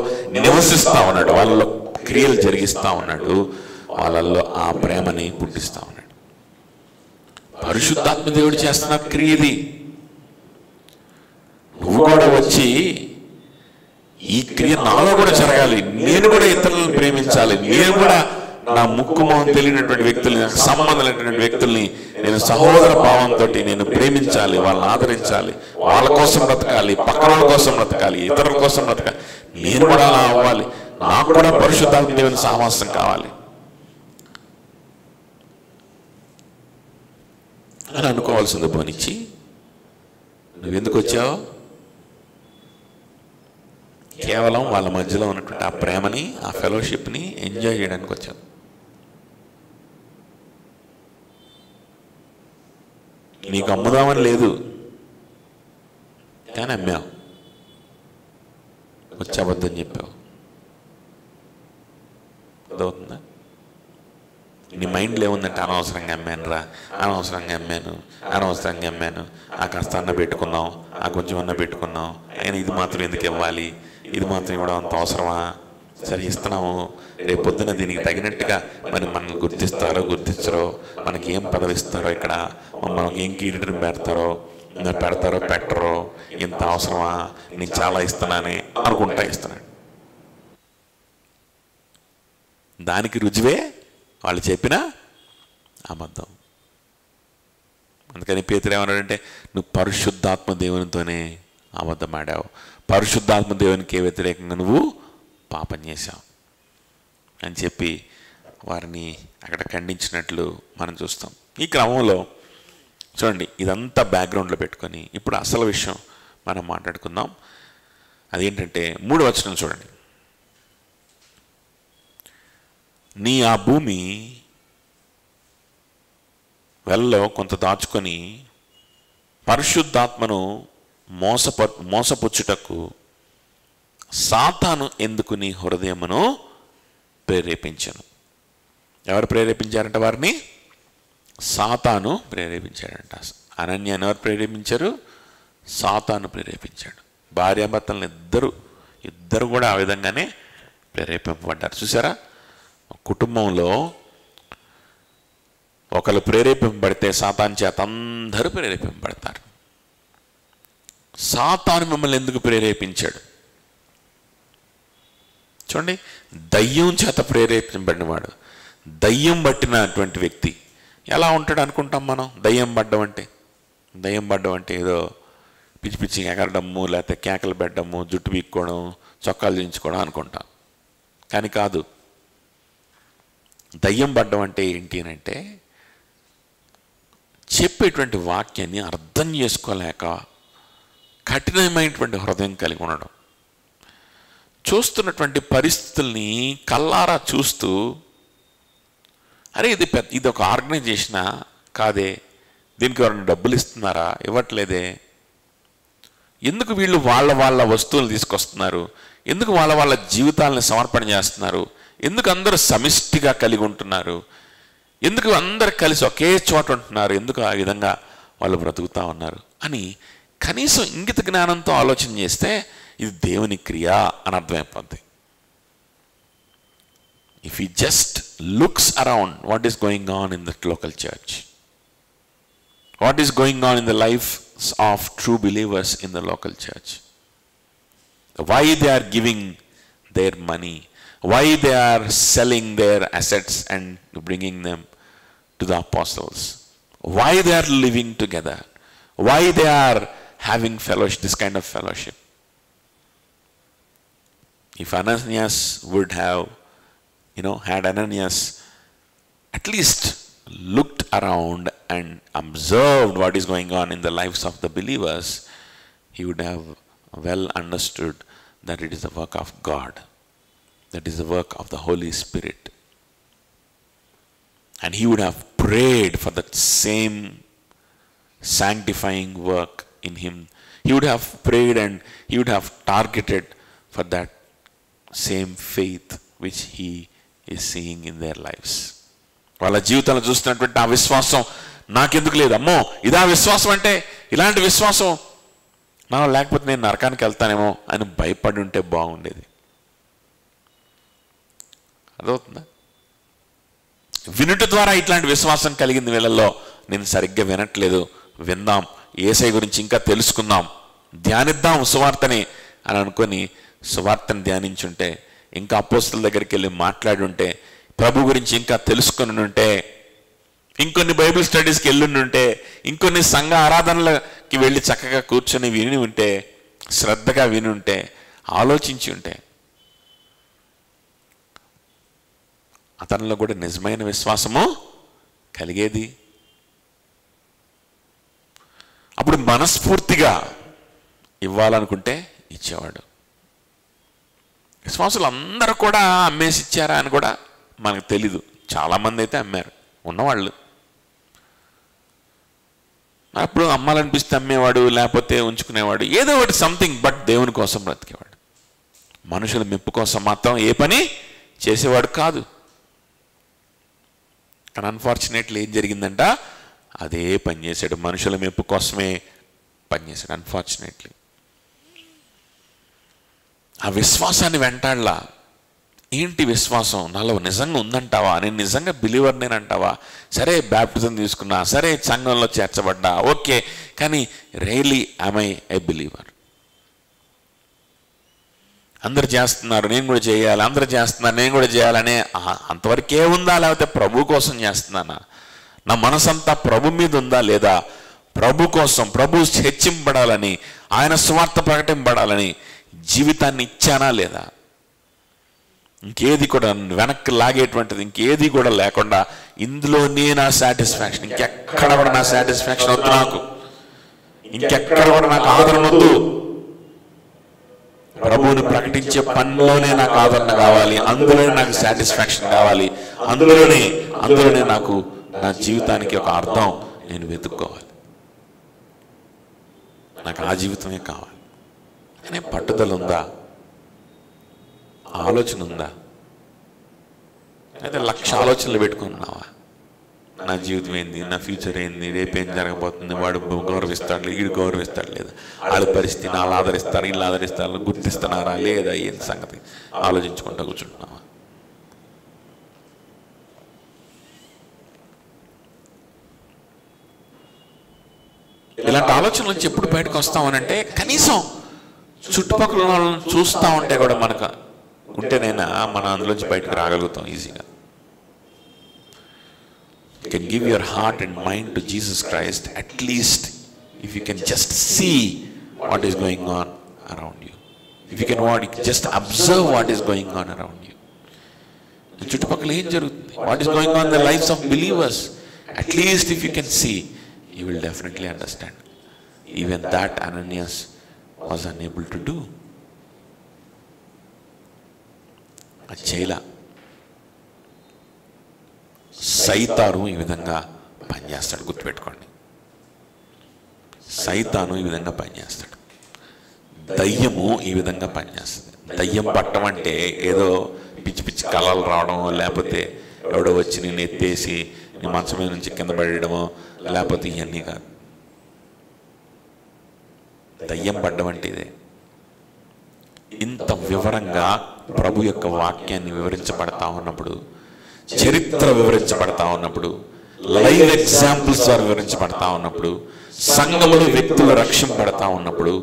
నివసిస్తూ ఉన్నాడు, వాళ్ళలో క్రియలు జరిగిస్తూ ఉన్నాడు, వాళ్ళల్లో ఆ ప్రేమని పుట్టిస్తూ ఉన్నాడు. పరిశుద్ధాత్మ దేవుడు చేస్తున్న క్రియది. నువ్వు కూడా వచ్చి ఈ క్రియ నాలో కూడా జరగాలి, నేను కూడా ఇతరులను ప్రేమించాలి, నేను కూడా నా ముక్కు మొహం తెలియనటువంటి వ్యక్తుల్ని, నాకు సంబంధం లేనటువంటి వ్యక్తుల్ని నేను సహోదర భావంతో నేను ప్రేమించాలి, వాళ్ళని ఆదరించాలి, వాళ్ళ కోసం బ్రతకాలి, పక్కన వాళ్ళ కోసం బ్రతకాలి, ఇతరుల కోసం బ్రతకాలి, నేను కూడా అలా అవ్వాలి, నాకు కూడా పరిశుద్ధాత్మ దేవుని సహవాసం కావాలి అని అనుకోవాల్సింది. పోనిచ్చి నువ్వెందుకు వచ్చావు? కేవలం వాళ్ళ మధ్యలో ఉన్నటువంటి ఆ ప్రేమని, ఆ ఫెలోషిప్ని ఎంజాయ్ చేయడానికి వచ్చావు. నీకు అమ్ముదామని లేదు, కానీ అమ్మావు, వచ్చి అబద్ధం చెప్పావు. అదవుతుందా? నీ మైండ్లో ఏముందంటే అనవసరంగా అమ్మాను రా, అనవసరంగా అమ్మాను, ఆ కాస్త అన్న పెట్టుకున్నాం, ఆ కొంచెం అన్న పెట్టుకున్నాం, అయినా ఇది మాత్రం ఎందుకు ఇవ్వాలి, ఇది మాత్రం ఇవ్వడం అంత అవసరమా? సరే ఇస్తున్నాము, రేపు పొద్దున దీనికి తగినట్టుగా మరి మనల్ని గుర్తిస్తారో గుర్తించరో, మనకి ఏం పదవి ఇస్తారో, ఇక్కడ మనకి ఏం కీరిటం పెడతారో, మరి పెడతారో పెట్టరో, ఇంత అవసరమా, నేను చాలా ఇస్తున్నానే అనుకుంటా ఇస్తున్నాడు. దానికి రుజువే వాళ్ళు చెప్పిన అబద్ధం. అందుకని పేతురు ఏమన్నాడంటే, నువ్వు పరిశుద్ధాత్మ దేవునితోనే అబద్ధం ఆడావు, పరిశుద్ధాత్మ దేవునికి వ్యతిరేకంగా నువ్వు పాపం చేశావు అని చెప్పి వారిని అక్కడ ఖండించినట్లు మనం చూస్తాం. ఈ క్రమంలో చూడండి, ఇదంతా బ్యాక్గ్రౌండ్లో పెట్టుకొని ఇప్పుడు అసలు విషయం మనం మాట్లాడుకుందాం. అదేంటంటే 3వ వచనం చూడండి. నీ ఆ భూమి వెల్లో కొంత దాచుకొని పరిశుద్ధాత్మను మోసపుచ్చుటకు సాతాను ఎందుకు నీ హృదయమును ప్రేరేపించను. ఎవరు ప్రేరేపించారంట వారిని? సాతాను ప్రేరేపించాడంట. అనన్యాన్ని ఎవరు ప్రేరేపించారు? సాతాను ప్రేరేపించాడు. భార్యాభర్తలను ఇద్దరు కూడా ఆ విధంగానే ప్రేరేపింపబడ్డారు. చూసారా, కుటుంబంలో ఒకరు ప్రేరేపింపబడితే సాతాను చేత అందరూ ప్రేరేపింపబడతారు. సాతాను మిమ్మల్ని ఎందుకు ప్రేరేపించాడు? చూడండి, దయ్యం చేత ప్రేరేపించబడినవాడు, దయ్యం పట్టినటువంటి వ్యక్తి ఎలా ఉంటాడు అనుకుంటాం మనం? దయ్యం పడ్డం అంటే ఏదో పిచ్చి పిచ్చి ఎగరడము, లేకపోతే కేకలు పెట్టడము, జుట్టు పీక్కోవడం, చొక్కాలు దించుకోవడం అనుకుంటాం. కానీ కాదు. దయ్యం పడ్డం అంటే ఏంటి అని అంటే, చెప్పేటువంటి వాక్యాన్ని అర్థం చేసుకోలేక కఠినమైనటువంటి హృదయం కలిగి ఉండడం, చూస్తున్నటువంటి పరిస్థితుల్ని కల్లారా చూస్తూ, అరే ఇది ఒక ఆర్గనైజేషనా కాదే, దీనికి ఎవరైనా డబ్బులు ఇస్తున్నారా, ఇవ్వట్లేదే, ఎందుకు వీళ్ళు వాళ్ళ వస్తువులు తీసుకొస్తున్నారు, ఎందుకు వాళ్ళ జీవితాలను సమర్పణ చేస్తున్నారు, ఎందుకు అందరూ సమిష్టిగా కలిగి ఉంటున్నారు, ఎందుకు అందరు కలిసి ఒకే చోట ఉంటున్నారు, ఎందుకు ఆ విధంగా వాళ్ళు బ్రతుకుతూ ఉన్నారు అని కనీసం ఇంగిత జ్ఞానంతో ఆలోచన చేస్తే ఇది దేవుని క్రియ అని అర్థమైపోద్ది. If he just looks around what is going on in the local church, what is going on in the lives of true believers in the local church, why they are giving their money, why they are selling their assets and bringing them to the apostles, why they are living together, why they are having fellowship, this kind of fellowship. If Ananias would have had Ananias at least looked around and observed what is going on in the lives of the believers, he would have well understood that it is the work of God, that is the work of the Holy Spirit. And he would have prayed for that same sanctifying work in him. He would have prayed and he would have targeted for that same faith which he is seeing in their lives. వాళ్ళ జీవితంలో చూస్తున్నటువంటి ఆ విశ్వాసం నాకెందుకు లేదు, అమ్మో ఇదా విశ్వాసం అంటే, ఇలాంటి విశ్వాసం మనం లేకపోతే నేను నరకానికి వెళ్తానేమో అని భయపడి ఉంటే బాగుండేది. అదవుతుందా? వినుట ద్వారా ఇట్లాంటి విశ్వాసం కలిగింది. వీళ్ళల్లో నేను సరిగ్గా వినట్లేదు, విందాం, యేసయ్య గురించి ఇంకా తెలుసుకుందాం, ధ్యానిద్దాం సువార్తని అని అనుకొని సువార్తని ధ్యానించుంటే, ఇంకా అపోస్తలుల దగ్గరికి వెళ్ళి మాట్లాడి ఉంటే, ప్రభు గురించి ఇంకా తెలుసుకొని ఉంటే, ఇంకొన్ని బైబిల్ స్టడీస్కి వెళ్ళి ఉంటే, ఇంకొన్ని సంఘ ఆరాధనలకి వెళ్ళి చక్కగా కూర్చొని విని ఉంటే, శ్రద్ధగా విని ఉంటే, ఆలోచించి ఉంటే, అతనిలో కూడా నిజమైన విశ్వాసము కలిగేది. అప్పుడు మనస్ఫూర్తిగా ఇవ్వాలనుకుంటే ఇచ్చేవాడు. విశ్వాసులు అందరూ కూడా అమ్మేసి ఇచ్చారా అని కూడా మనకు తెలీదు. చాలామంది అయితే అమ్మారు ఉన్నవాళ్ళు. అప్పుడు అమ్మాలనిపిస్తే అమ్మేవాడు, లేకపోతే ఉంచుకునేవాడు, ఏదో ఒకటి సంథింగ్, బట్ దేవుని కోసం బ్రతికేవాడు. మనుషుల మెప్పు కోసం మాత్రం ఏ పని చేసేవాడు కాదు. కానీ అన్ఫార్చునేట్లీ ఏం జరిగిందంట, అదే పని చేశాడు, మనుషుల మెప్పు కోసమే పనిచేశాడు. అన్ఫార్చునేట్లీ ఆ విశ్వాసాన్ని వెంటాడలా. ఏంటి విశ్వాసం నాలో నిజంగా ఉందంటావా, నేను నిజంగా బిలీవర్ నేనంటావా? సరే బ్యాప్టిజం తీసుకున్నా, సరే సంఘంలో చేర్చబడ్డా, ఓకే, కానీ really am I a believer? అందరు చేస్తున్నారు నేను కూడా చేయాలి, అందరు చేస్తున్నారు నేను కూడా చేయాలనే అంతవరకే ఉందా, లేకపోతే ప్రభు కోసం చేస్తున్నానా? నా మనసంతా ప్రభు మీద ఉందా లేదా? ప్రభు కోసం, ప్రభు హెచ్చింపబడాలని, ఆయన స్వార్థ ప్రకటింపబడాలని జీవితాన్ని ఇచ్చానా లేదా? ఇంకేది కూడా వెనక్కి లాగేటువంటిది ఇంకేది కూడా లేకుండా ఇందులోనే నా సాటిస్ఫాక్షన్, ఇంకెక్కడ కూడా నా సాటిస్ఫాక్షన్ వద్దు, నాకు ఇంకెక్కడ కూడా నాకు ఆదరణ వద్దు. ప్రభువుని ప్రకటించే పనిలోనే నాకు ఆదరణ కావాలి, అందులోనే నాకు సాటిస్ఫాక్షన్ కావాలి, అందులోనే నాకు నా జీవితానికి ఒక అర్థం నేను వెతుక్కోవాలి. నాకు ఆ జీవితమే కావాలి అనే పట్టుదల ఉందా? ఆలోచన ఉందా? అయితే 1,00,000 ఆలోచనలు పెట్టుకున్నావా? నా జీవితం ఏంది, నా ఫ్యూచర్ ఏంది, రేపేం జరగబోతుంది, వాడు గౌరవిస్తాడు, వీడు గౌరవిస్తాడు లేదా, వాళ్ళ పరిస్థితి వాళ్ళు ఆదరిస్తారు, వీళ్ళు ఆదరిస్తారు, గుర్తిస్తున్నారా లేదా, ఏం సంగతి ఆలోచించుకుంటూ కూర్చుంటున్నావా? ఇలాంటి ఆలోచనల నుంచి ఎప్పుడు బయటకు వస్తామనంటే కనీసం చుట్టుపక్కల వాళ్ళని చూస్తూ ఉంటే కూడా మనకు ఉంటేనైనా మనం అందులోంచి బయటకు రాగలుగుతాం ఈజీగా. You can give your heart and mind to Jesus Christ, at least if you can just see what is going on around you. If you can just observe what is going on around you. చుట్టుపక్కల ఏం జరుగుతుంది, what is going on in the lives of believers, at least if you can see, you will definitely understand. Even that Ananias was unable to do. చేయలా. సైతాను ఈ విధంగా పనిచేస్తాడు, గుర్తుపెట్టుకోండి. సైతాను ఈ విధంగా పనిచేస్తాడు, దయ్యము ఈ విధంగా పనిచేస్తుంది. దయ్యం పట్టడం అంటే ఏదో పిచ్చి పిచ్చి కళలు రావడం, లేకపోతే ఎవడో వచ్చి నేను ఎత్తేసి నీ మంచం మీద నుంచి కింద పడేయడమో, లేకపోతే ఇవన్నీ కాదు. దయ్యం పడ్డం అంటే ఇదే. ఇంత వివరంగా ప్రభు యొక్క వాక్యాన్ని వివరించబడతా ఉన్నప్పుడు, చరిత్ర వివరించబడతా ఉన్నప్పుడు, లైవ్ ఎగ్జాంపుల్స్ ద్వారా వివరించబడతా ఉన్నప్పుడు, సంఘములో వ్యక్తులు రక్షింపబడతా ఉన్నప్పుడు,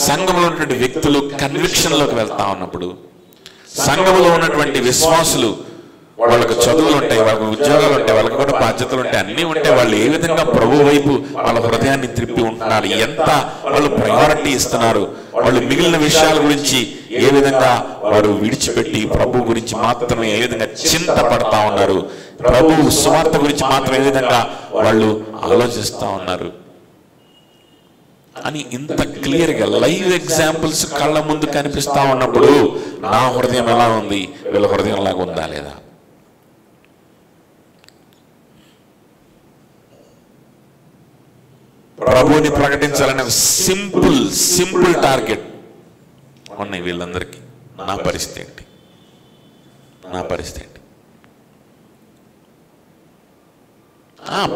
సంఘంలో ఉన్నటువంటి వ్యక్తులు కన్విక్షన్లోకి వెళ్తా ఉన్నప్పుడు, సంఘంలో ఉన్నటువంటి విశ్వాసులు వాళ్ళకు చదువులు ఉంటాయి, వాళ్ళకు ఉద్యోగాలు ఉంటాయి, వాళ్ళకు కూడా బాధ్యతలు ఉంటాయి, అన్నీ ఉంటాయి, వాళ్ళు ఏ విధంగా ప్రభు వైపు వాళ్ళ హృదయాన్ని త్రిప్పి ఉంటున్నారు, ఎంత వాళ్ళు ప్రయారిటీ ఇస్తున్నారు, వాళ్ళు మిగిలిన విషయాల గురించి ఏ విధంగా వారు విడిచిపెట్టి ప్రభు గురించి మాత్రమే ఏ విధంగా చింతపడతా ఉన్నారు, ప్రభు సువార్త గురించి మాత్రం ఏ విధంగా వాళ్ళు ఆలోచిస్తూ ఉన్నారు అని ఇంత క్లియర్గా లైవ్ ఎగ్జాంపుల్స్ కళ్ళ ముందు కనిపిస్తా ఉన్నప్పుడు నా హృదయం ఎలా ఉంది, వీళ్ళ హృదయం లాగా ఉందా లేదా? ప్రభువుని ప్రకటించాలనే సింపుల్ టార్గెట్ ఉన్నాయి వీళ్ళందరికీ. నా పరిస్థితి ఏంటి?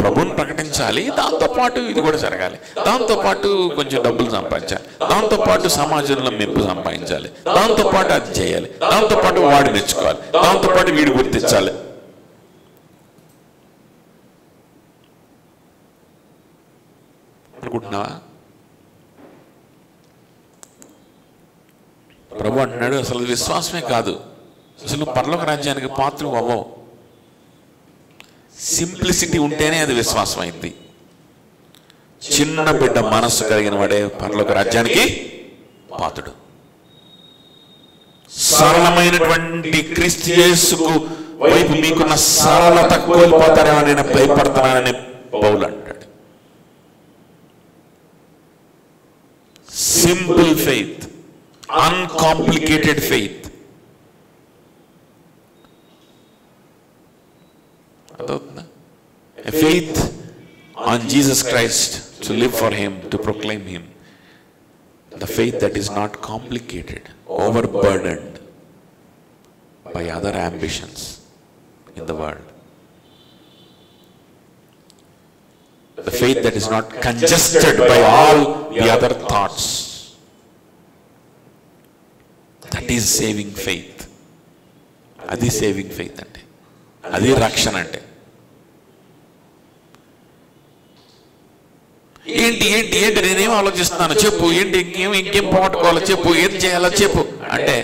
ప్రభువుని ప్రకటించాలి, దాంతోపాటు ఇది కూడా జరగాలి, దాంతోపాటు కొంచెం డబ్బులు సంపాదించాలి, దాంతోపాటు సమాజంలో మెప్పు సంపాదించాలి, దాంతోపాటు అది చేయాలి, దాంతోపాటు వాడు మెచ్చుకోవాలి, దాంతోపాటు వీడు గుర్తించాలి. అనుకుంటున్నావా? ప్రభు అంటున్నాడు అసలు విశ్వాసమే కాదు, అసలు పరలోక రాజ్యానికి పాత్రలు అవ్వవు. సింప్లిసిటీ ఉంటేనే అది విశ్వాసం అయింది. చిన్న బిడ్డ మనస్సు కలిగిన వాడే పరలోక రాజ్యానికి పాత్రుడు. సరళమైనటువంటి క్రీస్తు యేసుకు వైపు మీకున్న సరళత కోల్పోతారేమో నేను భయపడుతున్నానని పౌలు అంటాడు. Simple faith, uncomplicated faith. A faith on Jesus Christ, to live for Him, to proclaim Him. The faith that is not complicated, overburdened by other ambitions in the world. The faith that is not congested by all the other thoughts. That that is saving faith. అది సేవింగ్ ఫెయిత్ అంటే, అది రక్షణ అంటే. ఏంటి ఏంటి ఏంటి నేనేం ఆలోచిస్తున్నాను చెప్పు, ఏంటి ఇంకేం పోగొట్టుకోవాలో చెప్పు, ఏం చేయాలో చెప్పు అంటే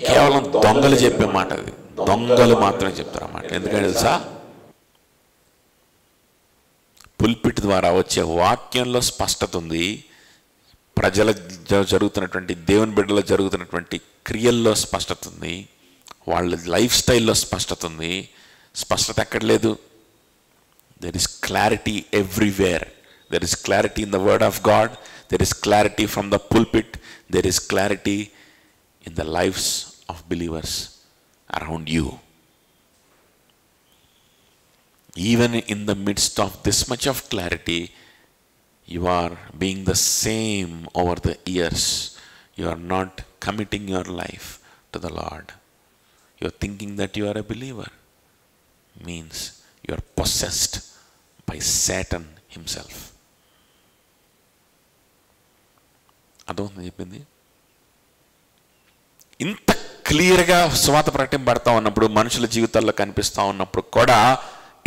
కేవలం దొంగలు చెప్పే మాట అది. దొంగలు మాత్రమే చెప్తారు అన్నమాట. ఎందుకంటే తెలుసా, పుల్పిట్ ద్వారా వచ్చే వాక్యంలో స్పష్టత ఉంది, ప్రజల జరుగుతున్నటువంటి దేవుని బిడ్డలో జరుగుతున్నటువంటి క్రియల్లో స్పష్టత ఉంది, వాళ్ళ లైఫ్ స్టైల్లో స్పష్టత ఉంది. స్పష్టత ఎక్కడ లేదు? There is clarity everywhere. There is clarity in the word of God, there is clarity from the pulpit, there is clarity in the lives of believers around you. Even in the midst of this much of clarity, you are being the same over the years. You are not committing your life to the Lord. You are thinking that you are a believer. Means you are possessed by Satan himself. అదొకటి చెప్పింది. ఇంత క్లియర్గా సువార్త ప్రకటింపబడతా ఉన్నప్పుడు, మనుషుల జీవితాల్లో కనిపిస్తూ ఉన్నప్పుడు కూడా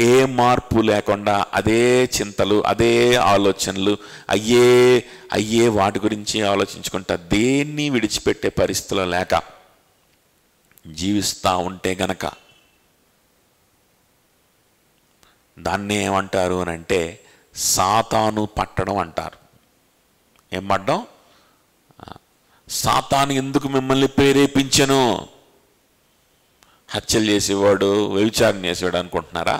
ఏ మార్పు లేకుండా అదే చింతలు, అదే ఆలోచనలు, అయ్యే వాటి గురించి ఆలోచించుకుంటా దేన్ని విడిచిపెట్టే పరిస్థితులు లేక జీవిస్తూ ఉంటే గనక దాన్ని ఏమంటారు అని అంటే సాతాను పట్టడం అంటారు. ఏం పడ్డం? సాతాను ఎందుకు మిమ్మల్ని ప్రేరేపించను? హత్యలు చేసేవాడు, వ్యభిచారం చేసేవాడు అనుకుంటున్నారా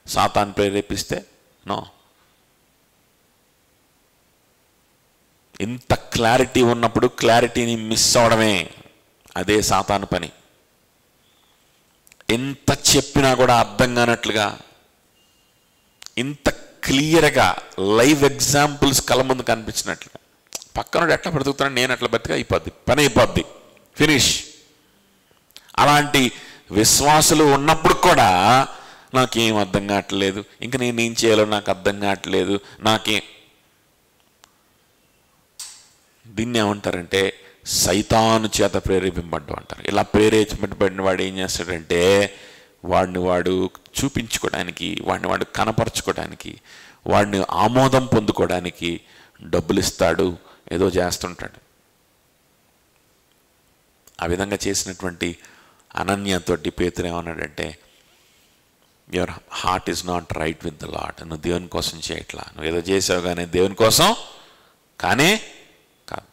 సాతాను ప్రేరేపిస్తే? నో. ఇంత క్లారిటీ ఉన్నప్పుడు క్లారిటీని మిస్ అవడమే అదే సాతాను పని. ఎంత చెప్పినా కూడా అర్థం కానట్లుగా, ఇంత క్లియర్గా లైవ్ ఎగ్జాంపుల్స్ కళ్ళ ముందు కనిపించినట్లుగా, పక్కన ఎట్లా బ్రతుకుతున్నాడు నేను అట్లా బ్రతిగా అయిపోద్ది, పని అయిపోద్ది, ఫినిష్. అలాంటి విశ్వాసులు ఉన్నప్పుడు కూడా నాకేం అర్థం కావట్లేదు, ఇంకా నేనేం చేయాలో నాకు అర్థం కావట్లేదు, దీన్ని ఏమంటారంటే సైతాను చేత ప్రేరేపింపడ్డం అంటారు. ఇలా ప్రేరేపింపబడిన వాడు ఏం చేస్తాడంటే వాడు చూపించుకోవడానికి, వాడు కనపరచుకోవడానికి, వాడిని ఆమోదం పొందుకోవడానికి డబ్బులు ఇస్తాడు, ఏదో చేస్తుంటాడు. ఆ విధంగా చేసినటువంటి అనన్యతోటి పేతురు ఏమన్నాడంటే, your heart is not right with the lord. నువ్వు దేవుని కోసం చేయట్లా, నువ్వు ఏదో చేసావు కానీ దేవుని కోసం కానీ కాదు.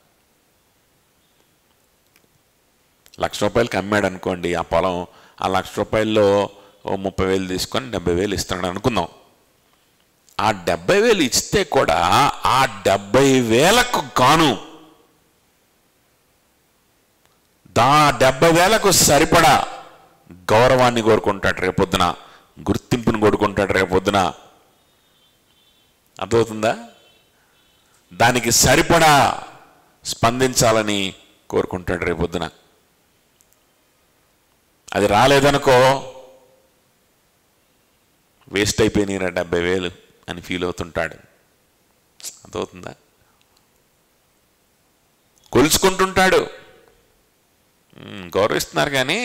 1,00,000 రూపాయలకి అమ్మాడు అనుకోండి ఆ పొలం, ఆ 1,00,000 రూపాయల్లో 30,000 తీసుకొని 70,000 ఇస్తున్నాడు అనుకుందాం. ఆ 70,000 ఇస్తే కూడా ఆ 70,000కు గాను 70,000కు సరిపడా గౌరవాన్ని కోరుకుంటాడు రేపొద్దున, గుర్తింపును కోరుకుంటాడు రేపొద్దున. అర్థమవుతుందా? దానికి సరిపడా స్పందించాలని కోరుకుంటాడు రేపొద్దున. అది రాలేదనుకో వేస్ట్ అయిపోయినాయిరా 70,000 అని ఫీల్ అవుతుంటాడు. అర్థమవుతుందా? కొలుచుకుంటుంటాడు. గౌరవిస్తున్నారు కానీ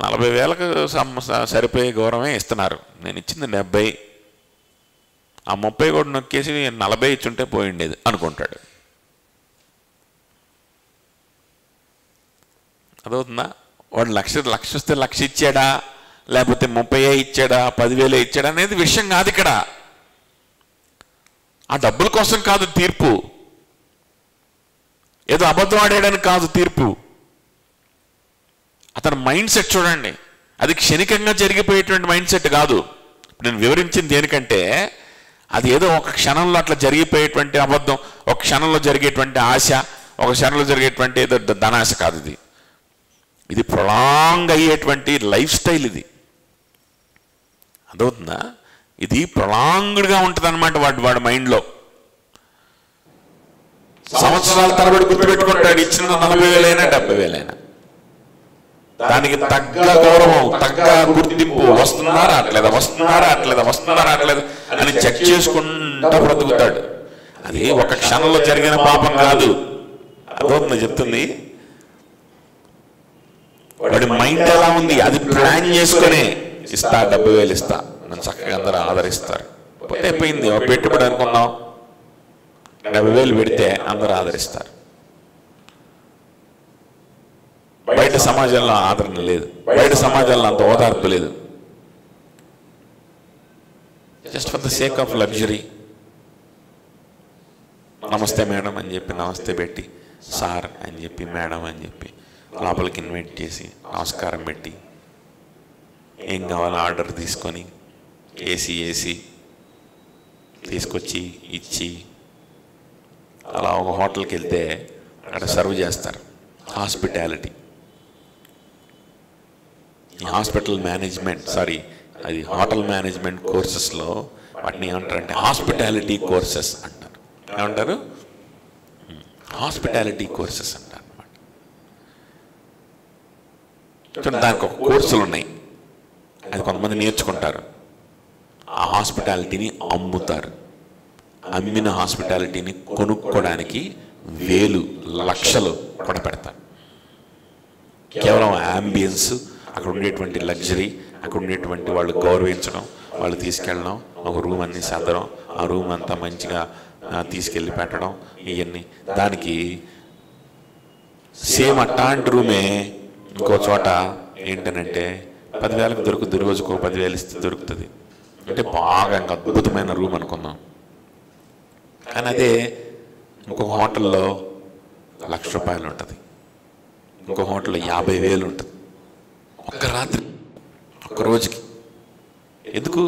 40,000కు సరిపోయే గౌరవమే ఇస్తున్నారు, నేను ఇచ్చింది 70, ఆ 30 కూడా నొక్కేసి 40 ఇచ్చుంటే పోయిండేది అనుకుంటాడు. అదవుతుందా? వాడు 1,00,000 వస్తే 1,00,000 ఇచ్చాడా, లేకపోతే 30 ఇచ్చాడా, 10,000 ఇచ్చాడా అనేది విషయం కాదు ఇక్కడ. ఆ డబ్బుల కోసం కాదు తీర్పు, ఏదో అబద్ధం ఆడేయడానికి కాదు తీర్పు. అతని మైండ్ సెట్ చూడండి, అది క్షణికంగా జరిగిపోయేటువంటి మైండ్ సెట్ కాదు. నేను వివరించింది దేనికంటే అది ఏదో ఒక క్షణంలో అట్లా జరిగిపోయేటువంటి అబద్ధం, ఒక క్షణంలో జరిగేటువంటి ఆశ, ఒక క్షణంలో జరిగేటువంటి ఏదో ధనాశ కాదు. ఇది ప్రొలాంగ్ అయ్యేటువంటి లైఫ్ స్టైల్. ఇది అదవుతుందా? ఇది ప్రొలాంగ్డ్గా ఉంటుంది అనమాట వాడి మైండ్లో. సంవత్సరాల తరబడి గుర్తుపెట్టుకుంటాడు, ఇచ్చిన 40,000 అయినా 70,000 దానికి తగ్గ గౌరవం, తగ్గ గుర్తింపు వస్తున్నారా అట్లేదా అని చెక్ చేసుకుంటూ బ్రతుకుతాడు. అది ఒక క్షణంలో జరిగిన పాపం కాదు, అదవుతుంది చెప్తుంది. వాడి మైండ్ ఎలా ఉంది అది ప్లాన్ చేసుకునే ఇస్తా, 70,000 ఇస్తా, నన్ను చక్కగా అందరూ ఆదరిస్తారు. పోతే అయిపోయింది. పెట్టుబడి అనుకుందాం, 70,000 పెడితే అందరూ ఆదరిస్తారు. బయట సమాజంలో ఆదరణ లేదు, బయట సమాజంలో అంత ఓదార్పు లేదు. Just for the sake of luxury నమస్తే మేడం అని చెప్పి నమస్తే పెట్టి, సార్ అని చెప్పి, మేడం అని చెప్పి లోపలికి ఇన్వైట్ చేసి నమస్కారం పెట్టి ఏం కావాలో ఆర్డర్ తీసుకొని ఏసీ తీసుకొచ్చి ఇచ్చి అలా ఒక హోటల్కి వెళ్తే అక్కడ సర్వ్ చేస్తారు. హాస్పిటాలిటీ, హాస్పిటల్ మేనేజ్మెంట్, అది హోటల్ మేనేజ్మెంట్ కోర్సెస్లో వాటిని ఏమంటారంటే హాస్పిటాలిటీ కోర్సెస్ అంటారు. ఏమంటారు? హాస్పిటాలిటీ కోర్సెస్ అంటారు అన్నమాట. దానికి ఒక కోర్సులు ఉన్నాయి, అది కొంతమంది నేర్చుకుంటారు. ఆ హాస్పిటాలిటీని అమ్ముతారు. అమ్మిన హాస్పిటాలిటీని కొనుక్కోవడానికి వేలు లక్షలు కూడా పెడతారు. కేవలం యాంబియన్స్, అక్కడ ఉండేటువంటి లగ్జరీ, అక్కడ ఉండేటువంటి వాళ్ళు గౌరవించడం, వాళ్ళు తీసుకెళ్ళడం, ఒక రూమ్ అన్ని సర్దడం, ఆ రూమ్ అంతా మంచిగా తీసుకెళ్ళి పెట్టడం, ఇవన్నీ. దానికి సేమ్ అట్లాంటి రూమే ఇంకో చోట ఏంటనంటే 10,000కి దొరుకుతుంది. రోజుకు 10,000 ఇస్తే దొరుకుతుంది. అంటే బాగా ఇంకా అద్భుతమైన రూమ్ అనుకుందాం. కానీ అదే ఇంకొక హోటల్లో ₹1,00,000 ఉంటుంది, ఇంకో హోటల్లో 50,000 ఉంటుంది. ఒక్క రాత్రి, ఒక్క రోజుకి. ఎందుకు?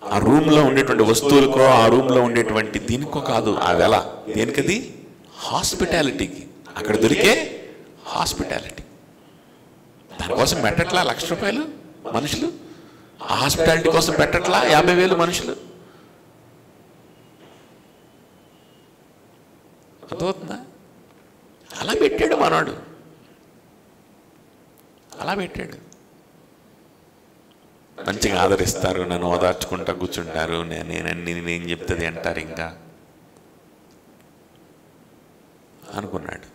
ఆ రూమ్లో ఉండేటువంటి వస్తువులకో, ఆ రూమ్లో ఉండేటువంటి దీనికో కాదు ఆ వెల. దేనికది? హాస్పిటాలిటీకి. అక్కడ దొరికే హాస్పిటాలిటీ. దానికోసం పెట్టట్లా ₹1,00,000 మనుషులు, ఆ హాస్పిటాలిటీ కోసం పెట్టట్లా 50,000 మనుషులు. అర్థమవుతుందా? అలా పెట్టాడు మనవాడు, అలా పెట్టాడు. మంచిగా ఆదరిస్తారు, నన్ను ఓదార్చుకుంటా కూర్చుంటారు, నేను చెప్తుంది అంటారు. ఇంకా అనుకున్నాడు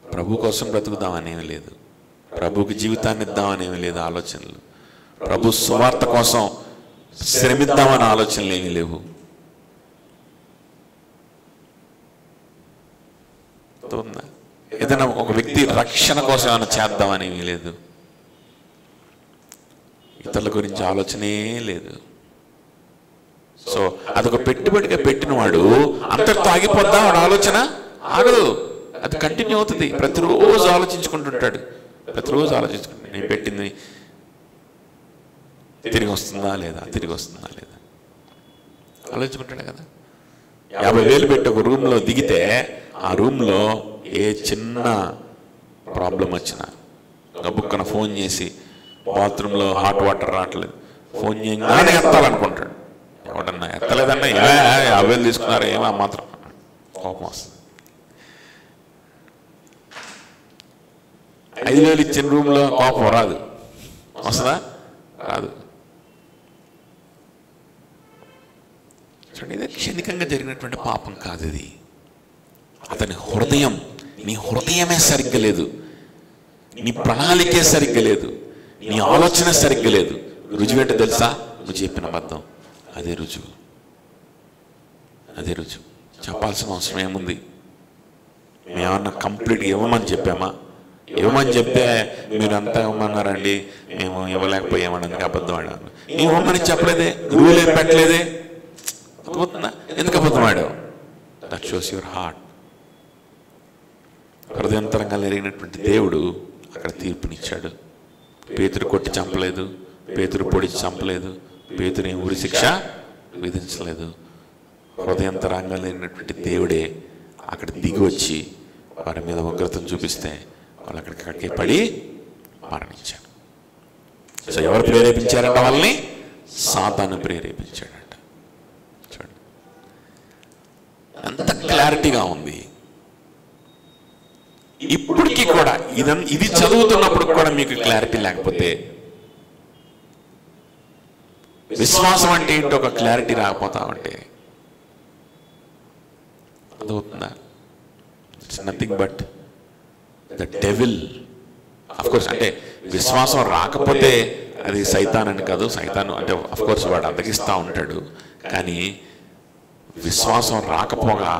ప్రభు కోసం బ్రతుకుదామనేమి లేదు, ప్రభుకి జీవితాన్ని ఇద్దామనేమి లేదు ఆలోచనలు, ప్రభు సువార్త కోసం శ్రమిద్దామనే ఆలోచనలు ఏమీ లేవు. ఏదైనా ఒక వ్యక్తి రక్షణ కోసం ఏమైనా చేద్దామనేమి లేదు, ఇతరుల గురించి ఆలోచనే లేదు. సో అదొక పెట్టుబడిగా పెట్టినవాడు అంతటితో ఆగిపోద్దా? వాడు ఆలోచన ఆగదు, అది కంటిన్యూ అవుతుంది. ప్రతిరోజు ఆలోచించుకుంటుంటాడు, ప్రతిరోజు ఆలోచించుకుంటాడు, నేను పెట్టింది తిరిగి వస్తుందా లేదా, తిరిగి వస్తుందా లేదా ఆలోచించుకుంటాడు కదా. 50,000 పెట్టి ఒక రూమ్లో దిగితే ఆ రూమ్లో ఏ చిన్న ప్రాబ్లం వచ్చినా గబుక్కన ఫోన్ చేసి బాత్రూంలో హాట్ వాటర్ రావట్లేదు, ఫోన్ చేయగానే ఎత్తాలనుకుంటాడు. ఎవడన్నా ఎత్తలేదన్నా 50,000 తీసుకున్నారు ఏమో మాత్రం కోపం వస్తుంది. 5,000 ఇచ్చిన రూమ్లో కోపం రాదు, వస్తుందా? రాదు. చూడండి, ఇది క్షణికంగా జరిగినటువంటి పాపం కాదు. ఇది అతని హృదయం, నీ హృదయమే సరిగ్గా లేదు, నీ ప్రణాళికే సరిగ్గా లేదు, నీ ఆలోచన సరిగ్గా లేదు. రుజువేంటో తెలుసా? నువ్వు చెప్పిన అబద్ధం. అదే రుజువు, అదే రుజువు. చెప్పాల్సిన అవసరం ఏముంది? మేమన్నా కంప్లీట్గా ఇవ్వమని చెప్పామా? ఇవ్వమని చెప్తే మీరు అంతా ఇవ్వమన్నారండి, మేము ఇవ్వలేకపోయామని అబద్ధం ఆడాము. నీ ఇవ్వమని చెప్పలేదే, రూల్ ఏం పెట్టలేదే, అర్థమవుతుందా? ఎందుకు అబద్ధం ఆడావు? That shows your heart. హృదయంతరంగా ఎరిగినటువంటి దేవుడు అక్కడ తీర్పునిచ్చాడు. పేతురు కొట్టి చంపలేదు, పేతురు పొడిచి చంపలేదు, పేతురు ఏం ఉరి శిక్ష విధించలేదు. హృదయంతరంగా లేనటువంటి దేవుడే అక్కడ దిగి వచ్చి వారి మీద ఉగ్రతను చూపిస్తే వాళ్ళు అక్కడికి పడి మరణించారు. సో ఎవరు ప్రేరేపించారంట వాళ్ళని? సాతాను ప్రేరేపించాడంట. చూడండి అంత క్లారిటీగా ఉంది. ఇప్పటికీ కూడా ఇది చదువుతున్నప్పుడు కూడా మీకు క్లారిటీ లేకపోతే, విశ్వాసం అంటే ఏంటో ఒక క్లారిటీ రాకపోతా ఉంటే, అదవుతుందా? It's nothing but the devil. Of course అంటే విశ్వాసం రాకపోతే అది సైతాన్ అని కాదు, సైతాను అంటే అఫ్ కోర్స్ వాడు అద్దగిస్తూ ఉంటాడు. కానీ విశ్వాసం రాకపోగా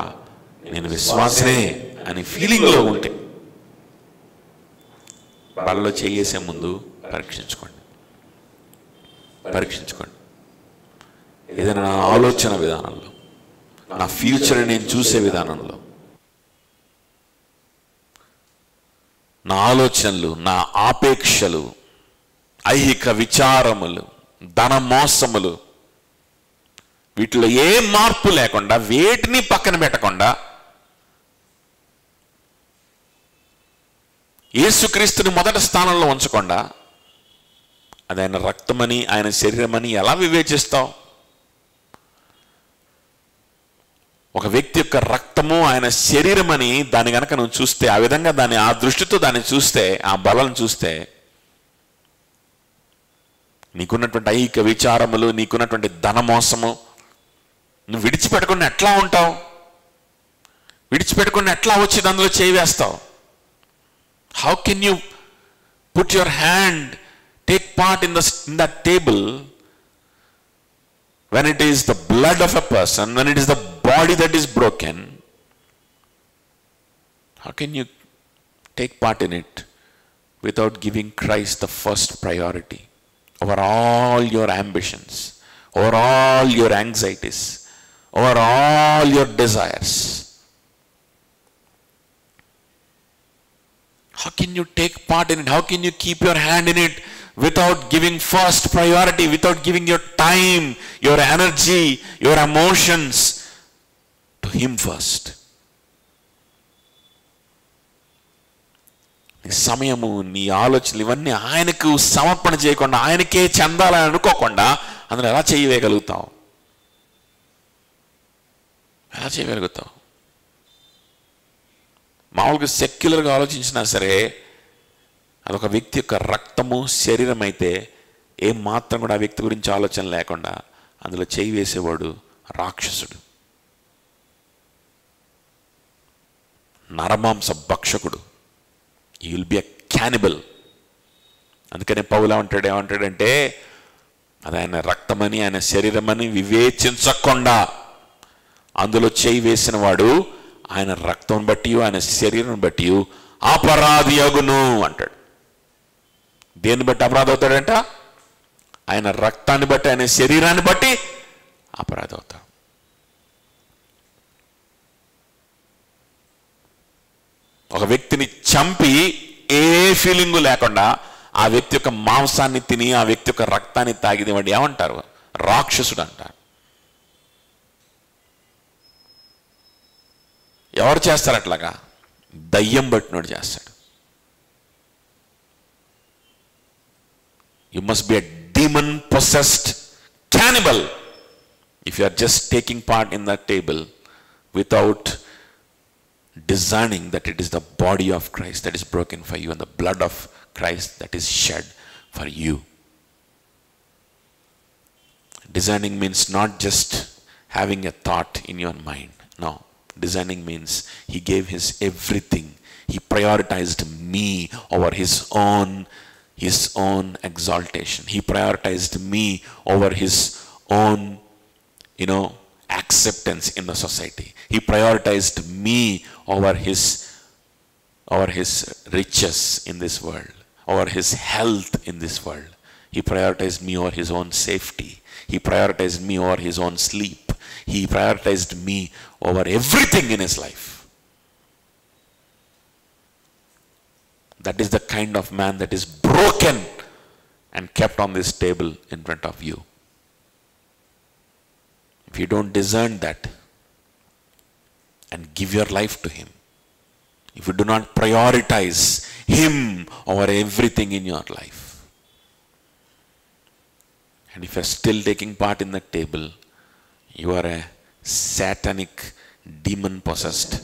నేను విశ్వాసనే అని ఫీలింగ్లో ఉంటే వాళ్ళలో చేసే ముందు పరీక్షించుకోండి. ఏదైనా నా ఆలోచన విధానంలో, నా ఫ్యూచర్ నేను చూసే విధానంలో, నా ఆలోచనలు, నా ఆపేక్షలు, ఐహిక విచారములు, ధన మోసములు, వీటిలో ఏ మార్పు లేకుండా, వేటిని పక్కన పెట్టకుండా యేసుక్రీస్తుని మొదటి స్థానంలో ఉంచకుండా అది ఆయన రక్తమని, ఆయన శరీరమని ఎలా వివేచిస్తావు? ఒక వ్యక్తి యొక్క రక్తము ఆయన శరీరమని దాన్ని గనక నువ్వు చూస్తే, ఆ విధంగా దాన్ని ఆ దృష్టితో దాన్ని చూస్తే, ఆ బలం చూస్తే, నీకున్నటువంటి ఐహిక విచారములు, నీకున్నటువంటి ధనమోసము నువ్వు విడిచిపెట్టకుండా ఎట్లా ఉంటావు? విడిచిపెట్టకుండా ఎట్లా వచ్చి అందులో చేయి వేస్తావు? How can you put your hand, take part in that table when it is the blood of a person, when it is the body that is broken? How can you take part in it without giving Christ the first priority over all your ambitions, over all your anxieties, over all your desires? How can you take part in it? How can you keep your hand in it without giving first priority, without giving your time, your energy, your emotions to Him first? నీ సమయము, నీ ఆలోచనలు ఇవన్నీ ఆయనకు సమర్పణ చేయకుండా, ఆయనకే చెందాలని అనుకోకుండా అందులో ఎలా చేయగలుగుతావు? ఎలా చేయగలుగుతావు? మామూలుగా సెక్యులర్గా ఆలోచించినా సరే అదొక వ్యక్తి యొక్క రక్తము, శరీరం అయితే ఏం మాత్రం కూడా ఆ వ్యక్తి గురించి ఆలోచన లేకుండా అందులో చేయి వేసేవాడు రాక్షసుడు, నరమాంస భక్షకుడు. You will be a cannibal. అందుకనే పౌలు ఏమంటాడంటే అది ఆయన రక్తమని, ఆయన శరీరమని వివేచించకుండా అందులో చేయి వేసిన వాడు ఆయన రక్తం బట్టి, ఆయన శరీరం బట్టి అపరాధి అగును అంటాడు. దేన్ని బట్టి అపరాధి అవుతాడంట? ఆయన రక్తాన్ని బట్టి, ఆయన శరీరాన్ని బట్టి అపరాధి అవుతాడు. ఒక వ్యక్తిని చంపి ఏ ఫీలింగు లేకుండా ఆ వ్యక్తి యొక్క మాంసాన్ని తిని, ఆ వ్యక్తి యొక్క రక్తాన్ని తాగిది వాడు ఏమంటారు? రాక్షసుడు అంటారు. ఎవరు చేస్తారు అట్లాగా? దయ్యం బట్టినోడు చేస్తాడు. You must be a demon possessed cannibal if you are just taking part in the table without discerning that it is the body of Christ that is broken for you and the blood of Christ that is shed for you. Discerning means not just having a thought in your mind. No. Discerning means He gave His everything. He prioritized me over His own exaltation. He prioritized me over His own, acceptance in the society. He prioritized me over his riches in this world, over his health in this world. He prioritized me over his own safety. He prioritized me over his own sleep. He prioritized me over everything in his life. That is the kind of man that is broken and kept on this table in front of you. If you don't discern that and give your life to Him, if you do not prioritize Him over everything in your life, and if you are still taking part in that table, you are a satanic, demon-possessed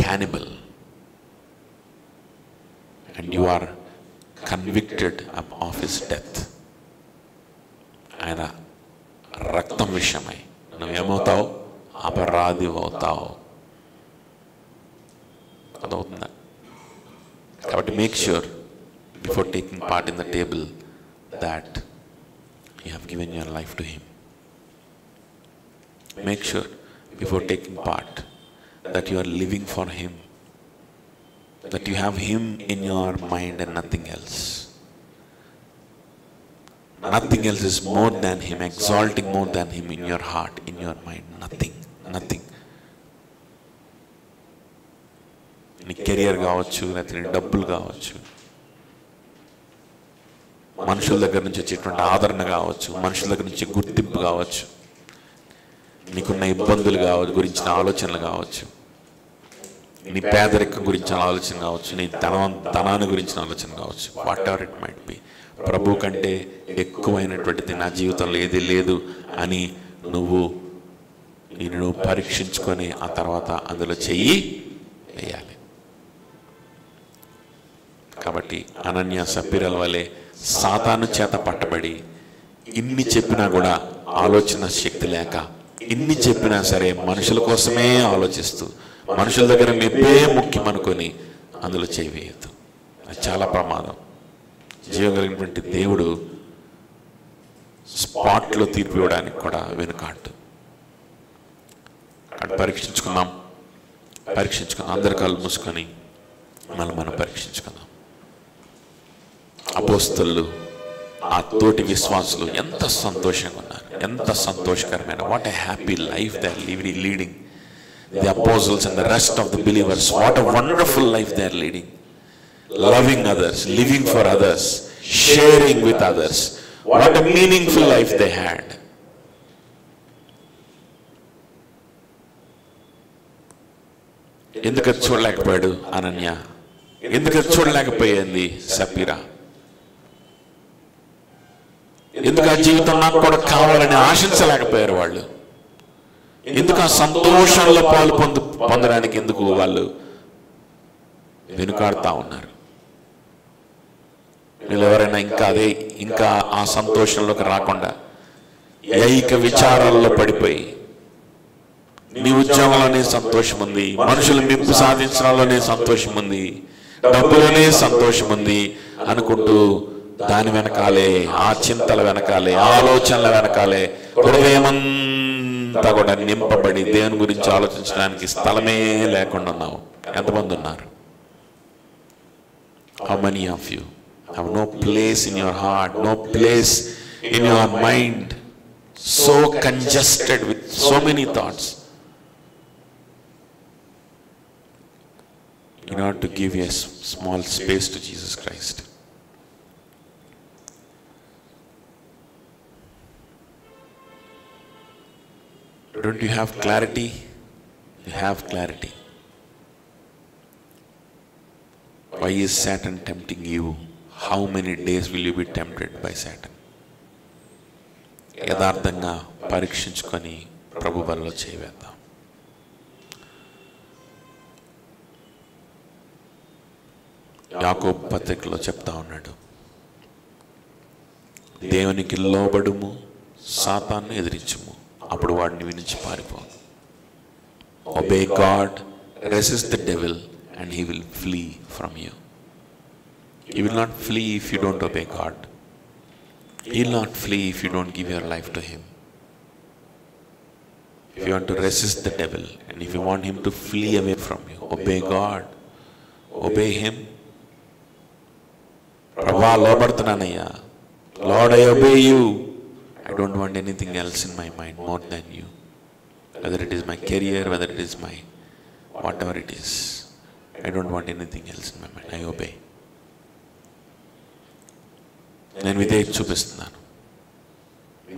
cannibal, and you are convicted of His death. ఆయన రక్తం విషయమై నువ్వేమవుతావు? అపరాధి అవుతావు. అర్థమవుతుందా? కాబట్టి make sure before taking part in the table that you have given your life to him. Make sure before taking part that you are living for him, that you have him in your mind and nothing else. Nothing else is more than him, exalting more than him in your heart, in your mind. Nothing. నీ కెరియర్ కావచ్చు, లేకపోతే నీ డబ్బులు కావచ్చు, మనుషుల దగ్గర నుంచి వచ్చేటువంటి ఆదరణ కావచ్చు, మనుషుల దగ్గర నుంచి గుర్తింపు కావచ్చు, నీకున్న ఇబ్బందులు గురించిన ఆలోచనలు కావచ్చు, నీ పేదరికం గురించిన ఆలోచన కావచ్చు, నీ ధనాన్ని గురించిన ఆలోచన కావచ్చు, whatever it might be. ప్రభు కంటే ఎక్కువైనటువంటిది నా జీవితంలో ఏది లేదు అని నువ్వు పరీక్షించుకొని ఆ తర్వాత అందులో చెయ్యి వేయాలి. కాబట్టి అనన్య సప్పీరల వలె సాతాను చేత పట్టబడి ఇన్ని చెప్పినా కూడా ఆలోచన శక్తి లేక, ఇన్ని చెప్పినా సరే మనుషుల కోసమే ఆలోచిస్తూ, మనుషుల దగ్గర మెప్పే ముఖ్యం అనుకొని అందులో చేయవేయద్దు. అది చాలా ప్రమాదం. జీవగలిగినటువంటి దేవుడు స్పాట్లో తీర్పు ఇవ్వడానికి కూడా వెనుకాడు. అక్కడ పరీక్షించుకుందాం. అందరి కళ్ళు మూసుకొని మనం పరీక్షించుకుందాం. అపోస్తలులు, ఆ తోటి విశ్వాసులు ఎంత సంతోషంగా ఉన్నారు, ఎంత సంతోషకరమైన, what a happy life they are leading. The apostles and the rest of the believers, what a wonderful life they are leading. Loving others, living for others, sharing with others. What a meaningful life they had. ఎందుకు చూడలేకపోయాడు అనన్య? ఎందుకు చూడలేకపోయింది సప్పీరా? ఎందుకు ఆ జీవితం నాకు కూడా కావాలని ఆశించలేకపోయారు వాళ్ళు? ఎందుకు ఆ సంతోషంలో పాలు పొందడానికి ఎందుకు వాళ్ళు వెనుకాడుతూ ఉన్నారు? వీళ్ళు ఎవరైనా ఇంకా ఆ సంతోషంలోకి రాకుండా ఐహిక విచారాల్లో పడిపోయి, నీ ఉద్యోగంలోనే సంతోషం ఉంది, మనుషుల మెప్పు సాధించడంలోనే సంతోషం ఉంది, డబ్బులోనే సంతోషం ఉంది అనుకుంటూ దాని వెనకాలే, ఆ చింతల వెనకాలే, ఆలోచనల వెనకాలే హృదయమంతా కూడా నింపబడి దేవుని గురించి ఆలోచించడానికి స్థలమే లేకుండా ఉన్నావు. ఎంతమంది ఉన్నారు? How many of you have no place in your heart, no place in your mind, so congested with so many thoughts, in order to give a small space to Jesus Christ? Don't you have clarity? You have clarity. Why is Satan tempting you? How many days will you be tempted by Satan? యథార్థంగా పరీక్షించుకొని ప్రభు బలలో చేయవేద్దాం. యాకోబు పత్రికలో చెప్తా ఉన్నాడు, దేవునికి లోబడుము, సాతాన్ని ఎదిరించుము, అప్పుడు వాడిని వినించి పారిపో. Obey God, resist the devil, and he will flee from you. He will not flee if you don't obey God. He will not flee if you don't give your life to him. If you want to resist the devil, and if you want him to flee away from you, obey God, obey him. Prabha, లోబడుతున్నానయ్యా, Lord, I obey you. I don't want anything else in my mind more than you. Whether it is my career, whether it is my whatever it is, I don't want anything else in my mind. I obey. నేను విధేయత చూపిస్తున్నాను.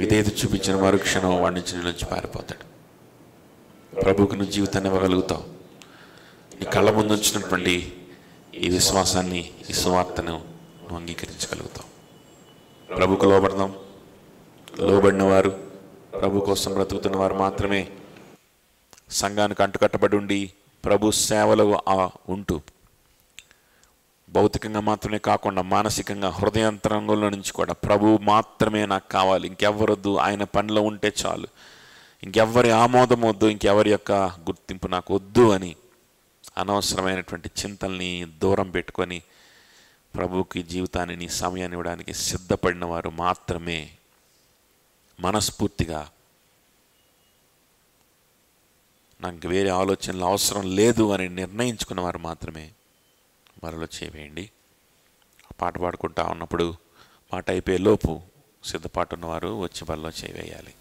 విధేయత చూపించిన మరుక్షణం వాడి నుంచి పారిపోతాడు. ప్రభువుకు నువ్వు జీవితాన్ని ఇవ్వగలుగుతావు. నీ కళ్ళ ముందు వచ్చినటువంటి ఈ విశ్వాసాన్ని, ఈ సువార్తను నువ్వు అంగీకరించగలుగుతావు. ప్రభువుకు లోబడదాం. లోబడిన వారు, ప్రభు కోసం బ్రతుకుతున్న వారు మాత్రమే సంఘానికి అంటుకట్టబడి ఉండి ప్రభు సేవలో ఉంటూ, భౌతికంగా మాత్రమే కాకుండా మానసికంగా హృదయాంతరంగంలో నుంచి కూడా ప్రభు మాత్రమే నాకు కావాలి, ఇంకెవ్వరొద్దు, ఆయన పనిలో ఉంటే చాలు, ఇంకెవ్వరి ఆమోదం వద్దు, ఇంకెవరి యొక్క గుర్తింపు నాకు వద్దు అని అనవసరమైనటువంటి చింతల్ని దూరం పెట్టుకొని ప్రభువుకి జీవితాన్ని, నీ సమయాన్ని ఇవ్వడానికి సిద్ధపడిన వారు మాత్రమే, మనస్ఫూర్తిగా నాకు వేరే ఆలోచనలు అవసరం లేదు అని నిర్ణయించుకున్న వారు మాత్రమే మరలో చేయవేయండి. పాట పాడుకుంటా ఉన్నప్పుడు మాట అయిపోయే లోపు సిద్ధపాటు ఉన్నవారు వచ్చి బరిలో చేయవేయాలి.